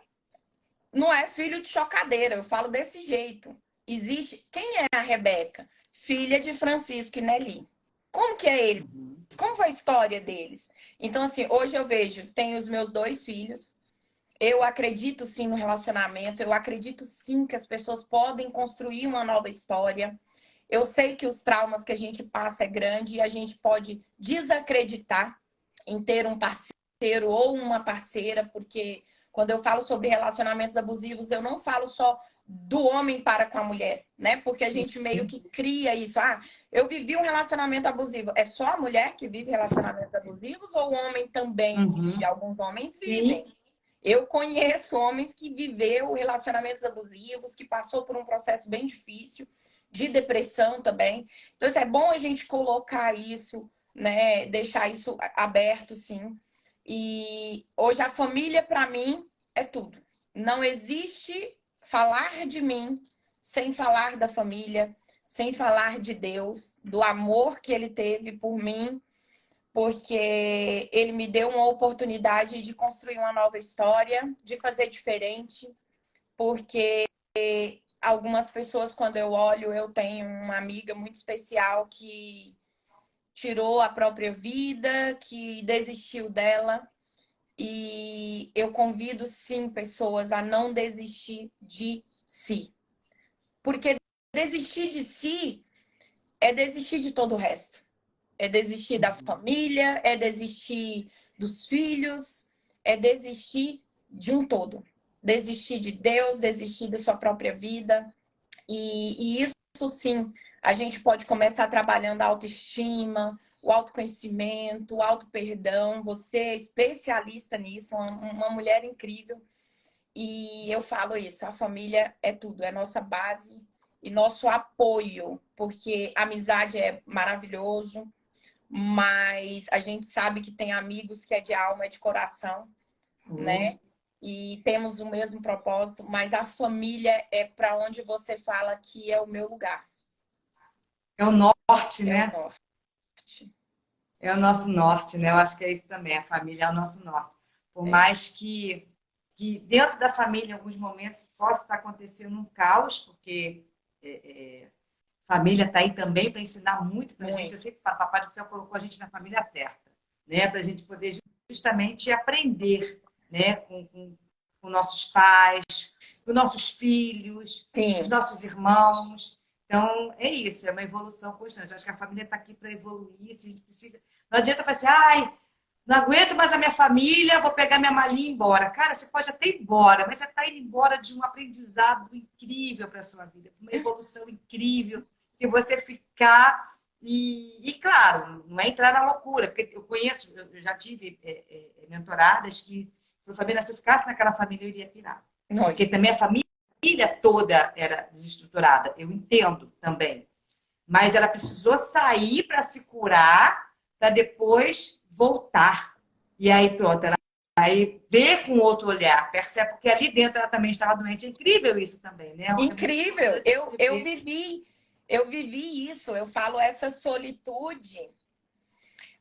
não é filho de chocadeira, eu falo desse jeito. Existe. Quem é a Rebeca? Filha de Francisco e Nelly. Como que é eles? Como foi a história deles? Então, assim, hoje eu vejo, tenho os meus 2 filhos, Eu acredito sim no relacionamento, eu acredito sim que as pessoas podem construir uma nova história. Eu sei que os traumas que a gente passa é grande e a gente pode desacreditar em ter um parceiro ou uma parceira, porque quando eu falo sobre relacionamentos abusivos, eu não falo só do homem para com a mulher, né? Porque a gente meio que cria isso. Ah, eu vivi um relacionamento abusivo. É só a mulher que vive relacionamentos abusivos ou o homem também vive? Uhum. Alguns homens Sim. vivem. Eu conheço homens que viveu relacionamentos abusivos, que passou por um processo bem difícil, de depressão também. Então, assim, é bom a gente colocar isso, né? Deixar isso aberto, sim. E hoje a família, para mim, é tudo. Não existe falar de mim sem falar da família, sem falar de Deus, do amor que ele teve por mim, porque ele me deu uma oportunidade de construir uma nova história, de fazer diferente, porque algumas pessoas, quando eu olho, eu tenho uma amiga muito especial que tirou a própria vida, que desistiu dela. E eu convido, sim, pessoas a não desistir de si. Porque desistir de si é desistir de todo o resto. É desistir da família, é desistir dos filhos, é desistir de um todo. Desistir de Deus, desistir da sua própria vida. E isso sim, a gente pode começar trabalhando a autoestima, o autoconhecimento, o auto-perdão. Você é especialista nisso, uma mulher incrível. E eu falo isso, a família é tudo, é nossa base e nosso apoio, porque a amizade é maravilhoso, mas a gente sabe que tem amigos que é de alma, é de coração, né? E temos o mesmo propósito, mas a família é para onde você fala que é o meu lugar. É o norte, É o né? norte. É o nosso norte, né? Eu acho que é isso também. A família é o nosso norte. Por É. mais que dentro da família, em alguns momentos, possa estar acontecendo um caos, porque família está aí também para ensinar muito para a gente. Eu Muito. sei que o Papai do Céu colocou a gente na família certa, né? Para a gente poder justamente aprender, né? Com nossos pais, com nossos filhos, com os Sim, nossos irmãos. Então, é isso, é uma evolução constante. Eu acho que a família está aqui para evoluir. Se a gente precisa... Não adianta falar assim, ai, não aguento mais a minha família, vou pegar minha malinha e ir embora. Cara, você pode até ir embora, mas você está indo embora de um aprendizado incrível para a sua vida, uma evolução incrível. Se você ficar claro, não é entrar na loucura, porque eu conheço, eu já tive mentoradas que, se a família, se eu ficasse naquela família, eu iria pirar. Porque muito. também a família toda era desestruturada, eu entendo também. Mas ela precisou sair para se curar, para depois voltar. E aí, pronto, ela aí vê com outro olhar, percebe, porque ali dentro ela também estava doente. É incrível isso também, né? É muito Incrível. importante você ver. Eu vivi isso. Eu falo essa solitude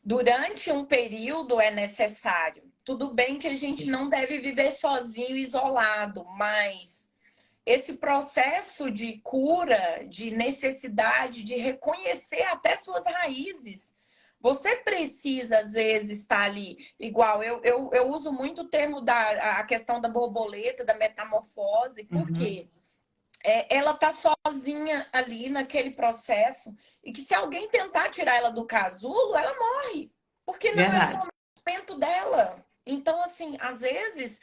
durante um período é necessário. Tudo bem que a gente não deve viver sozinho, isolado, mas esse processo de cura, de necessidade de reconhecer até suas raízes. Você precisa, às vezes, estar ali. Igual, eu uso muito o termo da a questão da borboleta, da metamorfose, por Uhum. quê? Ela tá sozinha ali naquele processo e que se alguém tentar tirar ela do casulo, ela morre, porque não é o Verdade. momento dela. Então, assim, às vezes,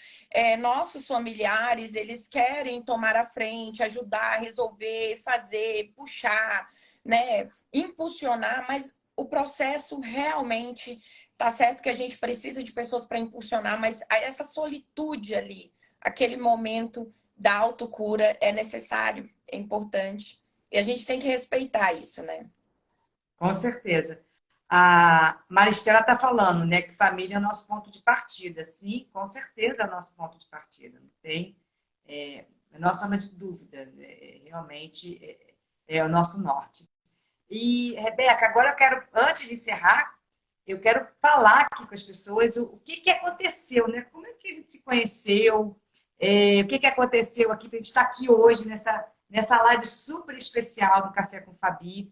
nossos familiares, eles querem tomar a frente, ajudar, resolver, fazer, puxar, né, impulsionar, mas o processo realmente tá certo que a gente precisa de pessoas para impulsionar, mas essa solitude ali, aquele momento da autocura é necessário, é importante. E a gente tem que respeitar isso, né? Com certeza. A Maristela está falando, né, que família é o nosso ponto de partida. Sim, com certeza é o nosso ponto de partida. Não tem a nossa sombra de dúvida. Realmente é o nosso norte. E, Rebeca, agora eu quero, antes de encerrar, eu quero falar aqui com as pessoas o que aconteceu, né? Como é que a gente se conheceu? O que aconteceu aqui para a gente estar aqui hoje nessa live super especial do Café com Fabi,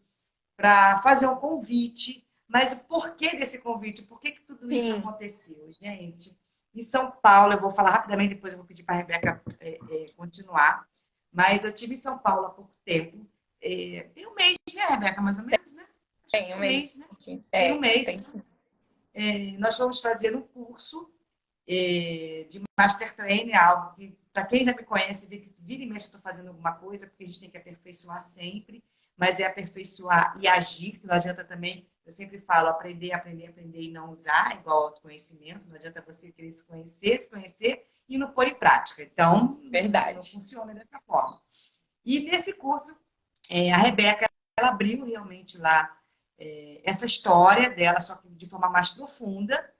para fazer um convite. Mas o porquê desse convite? Por que tudo isso Sim, aconteceu, gente? em São Paulo. Eu vou falar rapidamente, depois eu vou pedir para a Rebeca continuar. Mas eu tive em São Paulo há pouco tempo. Tem um mês, né, Rebeca? Mais ou menos, né? Acho que Tem tem um um mês, mês. né? Tem um É, mês. tem sim. Nós fomos fazer um curso de Master Trainer, algo que, para quem já me conhece, vê que vira e mexe eu estou fazendo alguma coisa, porque a gente tem que aperfeiçoar sempre, mas é aperfeiçoar e agir, que não adianta também, eu sempre falo, aprender, aprender, aprender e não usar, igual autoconhecimento, não adianta você querer se conhecer e não pôr em prática. Então, não Verdade. funciona dessa forma. E nesse curso, a Rebeca, ela abriu realmente lá essa história dela, só que de forma mais profunda,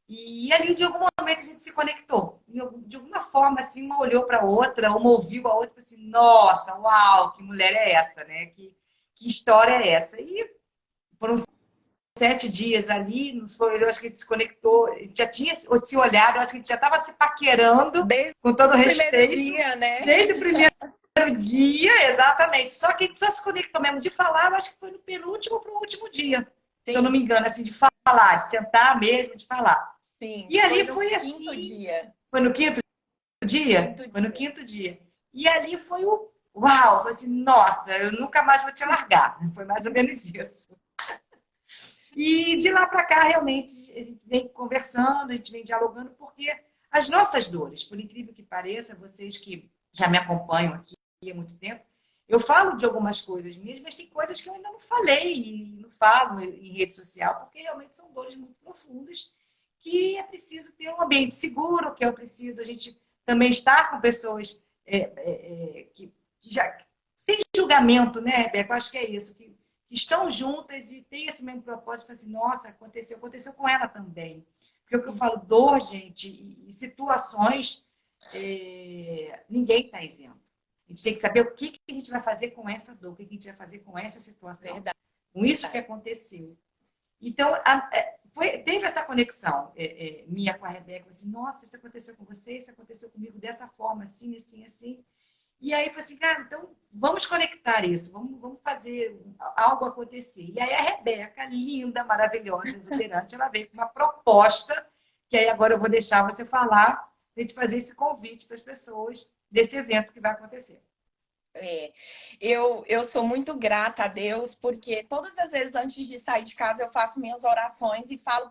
e ali, de algum momento, a gente se conectou. De alguma forma, assim, uma olhou para a outra, uma ouviu a outra e falou assim, nossa, uau, que mulher é essa, né? Que história é essa? E foram 7 dias ali, eu acho que a gente se conectou, a gente já tinha se olhado, eu acho que a gente já estava se paquerando, Desde com todo o primeiro respeito, dia, né? desde o primeiro dia, exatamente. Só que a gente só se conectou mesmo de falar, eu acho que foi no penúltimo para o último dia, se eu não Sim, me engano, assim, de falar, de sentar mesmo, de falar. sim. E Foi ali no foi quinto assim, dia. foi no quinto dia? Quinto Foi no dia. quinto dia. E ali foi o uau, foi assim, nossa, eu nunca mais vou te largar. Foi mais ou menos isso. E de lá para cá, realmente, a gente vem conversando, a gente vem dialogando, porque as nossas dores, por incrível que pareça, vocês que já me acompanham aqui há muito tempo, eu falo de algumas coisas mesmo, mas tem coisas que eu ainda não falei e não falo em rede social, porque realmente são dores muito profundas, que é preciso ter um ambiente seguro, que é preciso a gente também estar com pessoas que já sem julgamento, né, Rebeca? Eu acho que é isso, que estão juntas e têm esse mesmo propósito, assim, nossa, aconteceu com ela também. Porque o que eu falo, dor, gente, e situações, ninguém está isento. A gente tem que saber o que a gente vai fazer com essa dor, o que a gente vai fazer com essa situação, Verdade. com isso que aconteceu. Então, teve essa conexão minha com a Rebeca, assim, nossa, isso aconteceu com você, isso aconteceu comigo dessa forma, assim, assim, assim. E aí, falei assim, cara, então vamos conectar isso, vamos fazer algo acontecer. E aí a Rebeca, linda, maravilhosa, exuberante, ela veio com uma proposta, que aí agora eu vou deixar você falar, a gente fazer esse convite para as pessoas desse evento que vai acontecer. É, eu sou muito grata a Deus, porque todas as vezes antes de sair de casa eu faço minhas orações e falo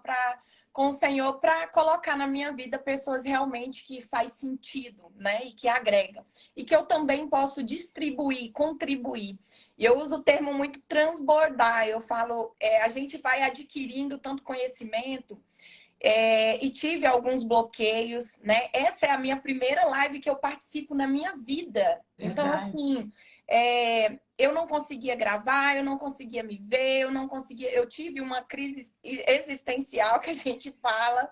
com o Senhor para colocar na minha vida pessoas realmente que faz sentido, né? E que agregam. E que eu também posso distribuir, contribuir. E eu uso o termo muito transbordar. Eu falo, a gente vai adquirindo tanto conhecimento e tive alguns bloqueios, né? Essa é a minha primeira live que eu participo na minha vida. Então, Verdade. assim, eu não conseguia gravar, eu não conseguia me ver, eu não conseguia. Eu tive uma crise existencial que a gente fala.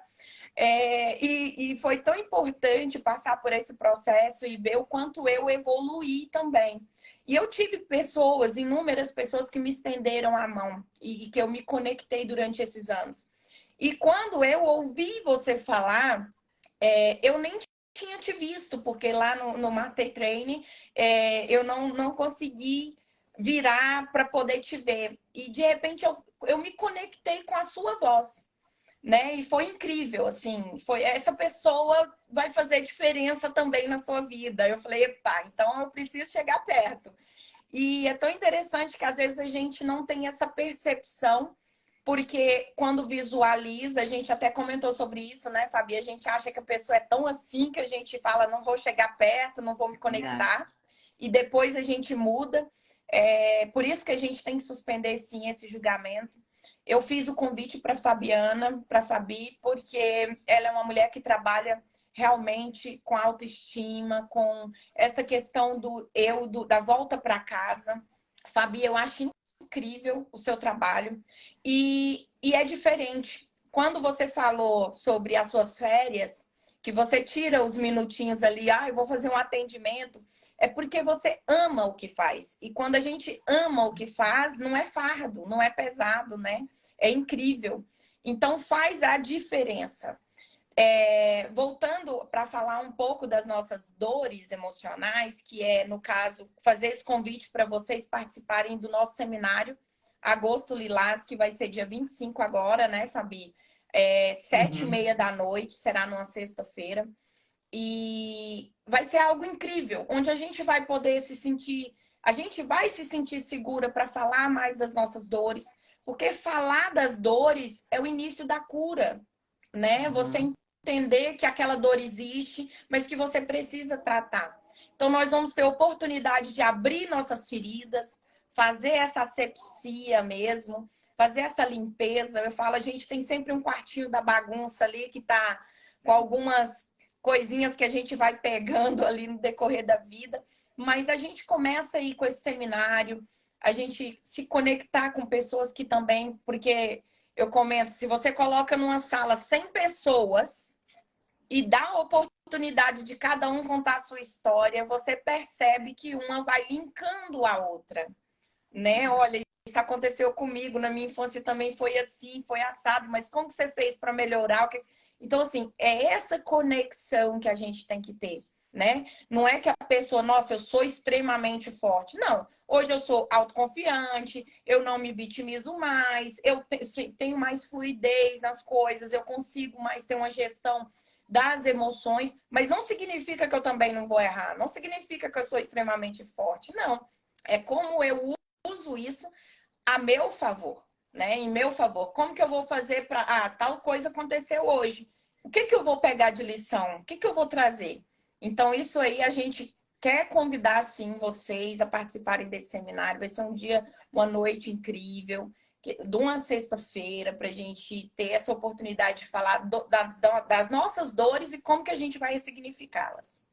E foi tão importante passar por esse processo e ver o quanto eu evoluí também. E eu tive pessoas, inúmeras pessoas que me estenderam a mão e que eu me conectei durante esses anos. E quando eu ouvi você falar, eu nem tinha te visto, porque lá no Master Training eu não consegui virar para poder te ver. E de repente eu me conectei com a sua voz, né? E foi incrível, assim, foi essa pessoa vai fazer diferença também na sua vida. Eu falei, epá, então eu preciso chegar perto. E é tão interessante que às vezes a gente não tem essa percepção, porque quando visualiza, a gente até comentou sobre isso, né, Fabi? A gente acha que a pessoa é tão assim que a gente fala, não vou chegar perto, não vou me Verdade. conectar, e depois a gente muda. Por isso que a gente tem que suspender sim esse julgamento. Eu fiz o convite para Fabiana, para Fabi, porque ela é uma mulher que trabalha realmente com autoestima, com essa questão da volta para casa. Fabi, eu acho incrível o seu trabalho e é diferente. Quando você falou sobre as suas férias, que você tira os minutinhos ali, eu vou fazer um atendimento, é porque você ama o que faz. E quando a gente ama o que faz, não é fardo, não é pesado, né? É incrível. Então faz a diferença. Voltando para falar um pouco das nossas dores emocionais, que é, no caso, fazer esse convite para vocês participarem do nosso seminário Agosto Lilás, que vai ser dia 25 agora, né, Fabi? 7h30 da noite, será numa sexta-feira. E vai ser algo incrível, onde a gente vai poder se sentir, a gente vai se sentir segura para falar mais das nossas dores, porque falar das dores é o início da cura, né? Você entender que aquela dor existe, mas que você precisa tratar. Então, nós vamos ter oportunidade de abrir nossas feridas, fazer essa asepsia mesmo, fazer essa limpeza. Eu falo, a gente tem sempre um quartinho da bagunça ali que tá com algumas coisinhas que a gente vai pegando ali no decorrer da vida, mas a gente começa aí com esse seminário, a gente se conectar com pessoas que também, porque eu comento, se você coloca numa sala 100 pessoas e dá a oportunidade de cada um contar a sua história, você percebe que uma vai linkando a outra, né? Olha, isso aconteceu comigo, na minha infância também foi assim, foi assado, mas como que você fez para melhorar? Então, assim, é essa conexão que a gente tem que ter, né? Não é que a pessoa, nossa, eu sou extremamente forte. Não. Hoje eu sou autoconfiante, eu não me vitimizo mais, eu tenho mais fluidez nas coisas, eu consigo mais ter uma gestão das emoções, mas não significa que eu também não vou errar, não significa que eu sou extremamente forte, não. É como eu uso isso a meu favor, né? Em meu favor. Como que eu vou fazer para tal coisa aconteceu hoje? O que que eu vou pegar de lição? O que que eu vou trazer? Então, isso aí a gente quer convidar, sim, vocês a participarem desse seminário. Vai ser um dia, uma noite incrível, de uma sexta-feira, para a gente ter essa oportunidade de falar das nossas dores e como que a gente vai ressignificá-las.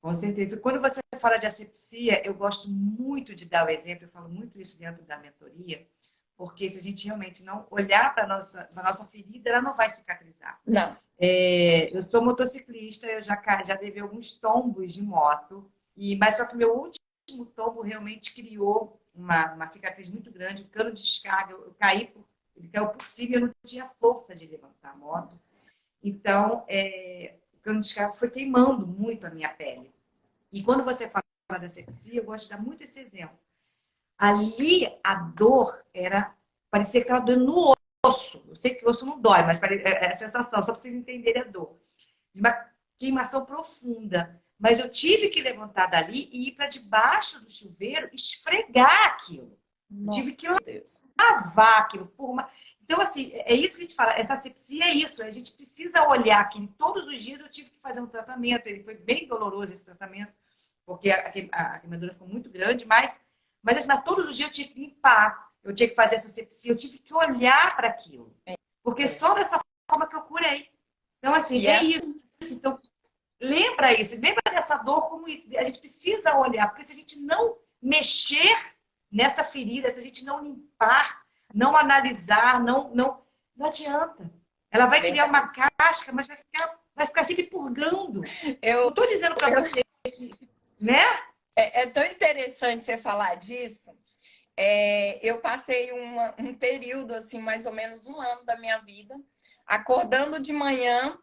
Com certeza. Quando você fala de asepsia, eu gosto muito de dar o exemplo, eu falo muito isso dentro da mentoria, porque se a gente realmente não olhar para a nossa ferida, ela não vai cicatrizar. Não. Eu sou motociclista, eu já levei alguns tombos de moto, mas só que o meu último tombo realmente criou uma cicatriz muito grande, um cano de descarga, ele caiu por cima e eu não tinha força de levantar a moto. Então, o cano de descarga foi queimando muito a minha pele. E quando você fala da asepsia, eu gosto de dar muito esse exemplo. Ali, a dor parecia que estava doendo no osso. Eu sei que o osso não dói, mas é a sensação, só para vocês entenderem a dor. Uma queimação profunda. Mas eu tive que levantar dali e ir para debaixo do chuveiro, esfregar aquilo. Nossa, tive que lavar aquilo por uma... Então, assim, é isso que a gente fala. Essa asepsia é isso. A gente precisa olhar aquilo. Todos os dias eu tive que fazer um tratamento. Ele foi bem doloroso, esse tratamento, porque a queimadura ficou muito grande. Mas todos os dias eu tive que limpar. Eu tinha que fazer essa asepsia. Eu tive que olhar para aquilo. Porque só dessa forma que eu curei. Então, assim, isso. Então, lembra isso. Lembra dessa dor como isso. A gente precisa olhar. Porque se a gente não mexer nessa ferida, se a gente não limpar, não analisar, não adianta. Ela vai criar uma casca, mas vai ficar sempre purgando. Eu não estou dizendo para você, né? É tão interessante você falar disso. Eu passei um período, assim, mais ou menos 1 ano da minha vida, acordando de manhã,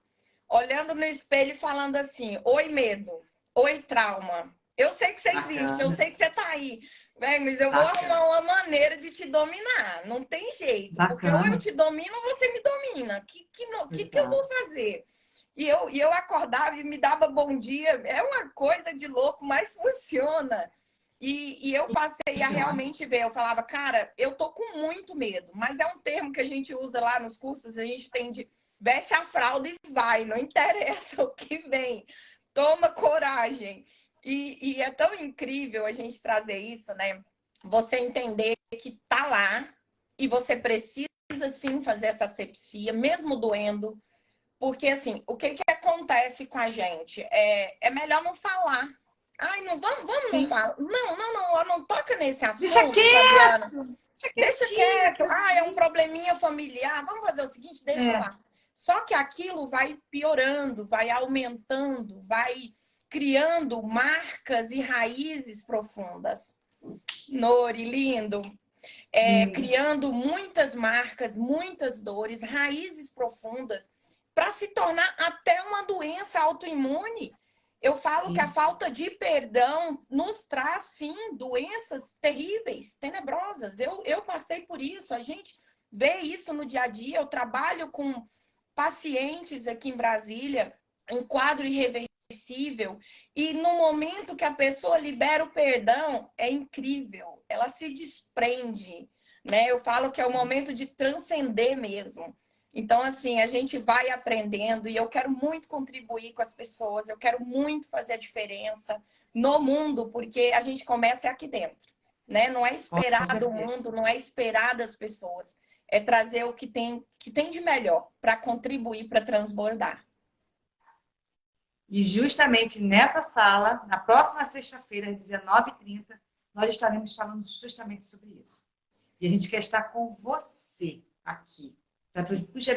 olhando no espelho e falando assim: oi, medo, oi, trauma. Eu sei que você existe, eu sei que você está aí. Mas eu vou arrumar uma maneira de te dominar. Não tem jeito. Porque ou eu te domino ou você me domina. O que eu vou fazer? E eu acordava e me dava bom dia. É uma coisa de louco, mas funciona. E eu passei a realmente ver. Eu falava, cara, eu tô com muito medo. Mas é um termo que a gente usa lá nos cursos. A gente tem de veste a fralda e vai. Não interessa o que vem. Toma coragem. E é tão incrível a gente trazer isso, né? Você entender que tá lá e você precisa sim fazer essa asepsia, mesmo doendo. Porque assim, o que acontece com a gente? É melhor não falar. Ai, não vamos não falar. Não toca nesse assunto, Deixa quieto, Fabiana. Deixa quieto. É um probleminha familiar. Vamos fazer o seguinte, deixa lá. Só que aquilo vai piorando, vai aumentando, vai criando marcas e raízes profundas. Nori, lindo. Criando muitas marcas, muitas dores, raízes profundas, para se tornar até uma doença autoimune. Eu falo que a falta de perdão nos traz, sim, doenças terríveis, tenebrosas. Eu passei por isso. A gente ver isso no dia a dia. Eu trabalho com pacientes aqui em Brasília, em quadro irreversível, e no momento que a pessoa libera o perdão, é incrível, ela se desprende, né? Eu falo que é o momento de transcender mesmo. Então, assim, a gente vai aprendendo e eu quero muito contribuir com as pessoas, eu quero muito fazer a diferença no mundo, porque a gente começa aqui dentro, né? Não é Com esperar do certeza. mundo, não é esperar das pessoas, é trazer o que tem de melhor para contribuir, para transbordar. E justamente nessa sala, na próxima sexta-feira, às 19h30, nós estaremos falando justamente sobre isso. E a gente quer estar com você aqui. Tá? Puxa,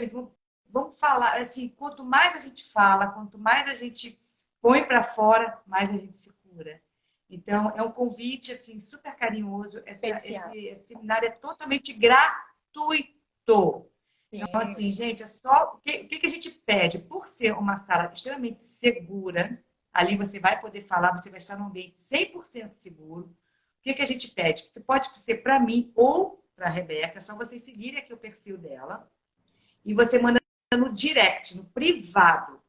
vamos falar, assim, quanto mais a gente fala, quanto mais a gente põe para fora, mais a gente se cura. Então, é um convite, assim, super carinhoso. Especial. Esse seminário é totalmente gratuito. Então, Sim. assim, gente, é só o que a gente pede? Por ser uma sala extremamente segura, ali você vai poder falar, você vai estar num ambiente 100% seguro. O que a gente pede? Você pode ser para mim ou para a Rebeca, é só vocês seguirem aqui o perfil dela e você manda no direct, no privado,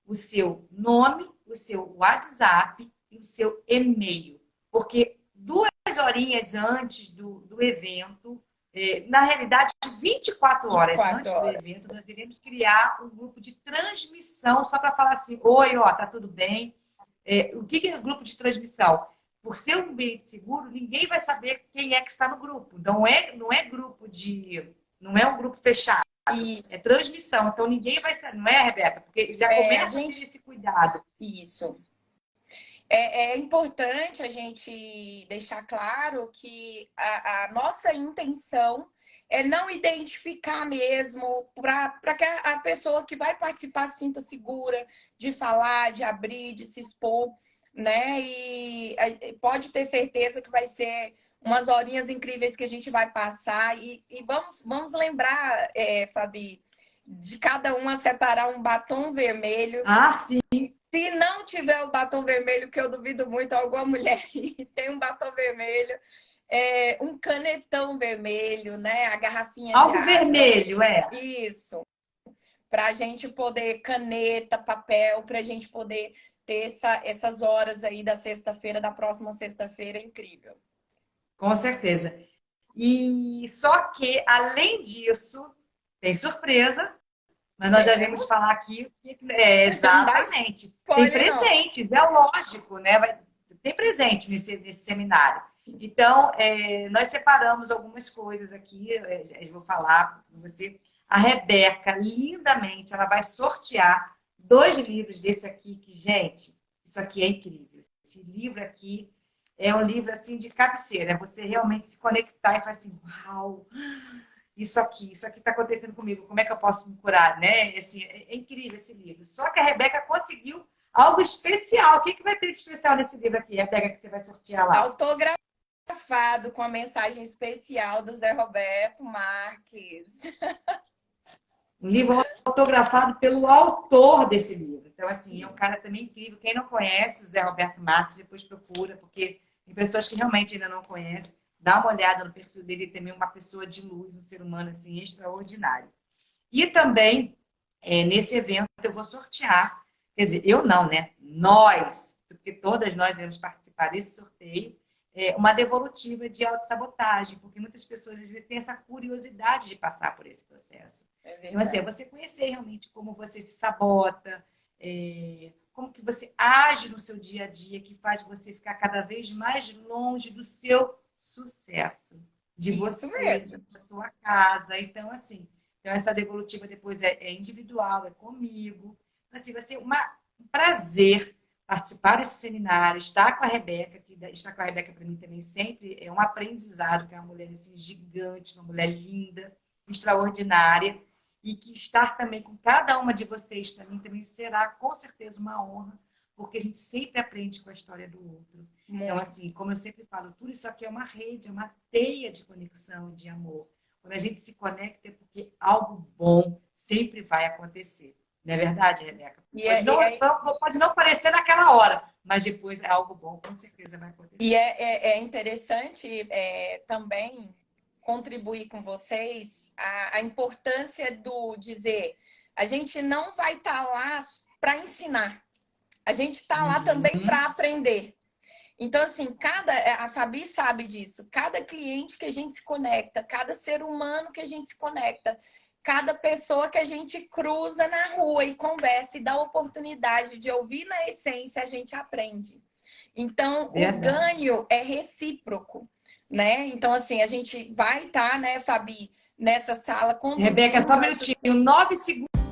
o seu nome, o seu WhatsApp e o seu e-mail. Porque 2 horinhas antes do evento, na realidade, 24 horas 24 antes do horas. evento, nós iremos criar um grupo de transmissão só para falar assim, oi, ó, tá tudo bem? O que é grupo de transmissão? Por ser um ambiente seguro, ninguém vai saber quem é que está no grupo. Não é grupo não é um grupo fechado. Isso. É transmissão, então ninguém vai saber, não é, Rebeca? Porque já A começa a ter gente. esse cuidado. Isso. É importante a gente deixar claro que a nossa intenção é não identificar mesmo, para que a pessoa que vai participar se sinta segura de falar, de abrir, de se expor, né? E pode ter certeza que vai ser umas horinhas incríveis que a gente vai passar. E vamos lembrar, Fabi, de cada uma separar um batom vermelho. Ah, sim. Se não tiver o batom vermelho, que eu duvido muito, alguma mulher tem um batom vermelho, um canetão vermelho, né? A garrafinha de Algo água. vermelho, é. Isso. Para a gente poder, caneta, papel, para a gente poder ter essas horas aí da sexta-feira, da próxima sexta-feira, incrível. Com certeza. E só que, além disso, tem surpresa, mas nós já vimos Temos, falar aqui. mas Exatamente. Tem spoiler não. presentes, é lógico, né? Tem presente nesse seminário. Então, nós separamos algumas coisas aqui, eu vou falar para você. A Rebeca, lindamente, ela vai sortear 2 livros desse aqui, que, gente, isso aqui é incrível. Esse livro aqui é um livro assim de cabeceira, é você realmente se conectar e falar assim, uau, isso aqui está acontecendo comigo, como é que eu posso me curar, né? Assim, é incrível esse livro. Só que a Rebeca conseguiu algo especial. O que vai ter de especial nesse livro aqui, Rebeca, que você vai sortear lá? Autografado com a mensagem especial do Zé Roberto Marques. Um livro autografado pelo autor desse livro. Então, assim, é um cara também incrível. Quem não conhece o Zé Roberto Marques, depois procura, porque tem pessoas que realmente ainda não conhecem. Dá uma olhada no perfil dele, também uma pessoa de luz, um ser humano assim extraordinário. E também, nesse evento, eu vou sortear, quer dizer, eu não, né? Nós, porque todas nós iremos participar desse sorteio, uma devolutiva de autossabotagem, porque muitas pessoas, às vezes, têm essa curiosidade de passar por esse processo. Então, assim, é você conhecer realmente como você se sabota, como que você age no seu dia a dia, que faz você ficar cada vez mais longe do seu sucesso, de Isso você, mesmo. da sua casa. Então, assim, então essa devolutiva depois é individual, é comigo. Então, assim, vai ser um prazer participar desse seminário, estar com a Rebeca, que estar com a Rebeca para mim também sempre é um aprendizado, que é uma mulher assim, gigante, uma mulher linda, extraordinária, e que estar também com cada uma de vocês para mim também será com certeza uma honra, porque a gente sempre aprende com a história do outro. Então, Muito. assim, como eu sempre falo, tudo isso aqui é uma rede, é uma teia de conexão e de amor. Quando a gente se conecta é porque algo bom sempre vai acontecer. Não é verdade, Rebeca? E Pode não parecer naquela hora, mas depois é algo bom, com certeza vai acontecer. interessante também contribuir com vocês a importância do dizer, a gente não vai estar lá para ensinar, a gente está lá também para aprender. Então, assim, a Fabi sabe disso, cada cliente que a gente se conecta, cada ser humano que a gente se conecta, cada pessoa que a gente cruza na rua e conversa e dá a oportunidade de ouvir na essência, a gente aprende. Então, o ganho é recíproco, né? Então, assim, a gente vai estar, né, Fabi, nessa sala conduzindo... Rebeca, só um minutinho, 9 segundos.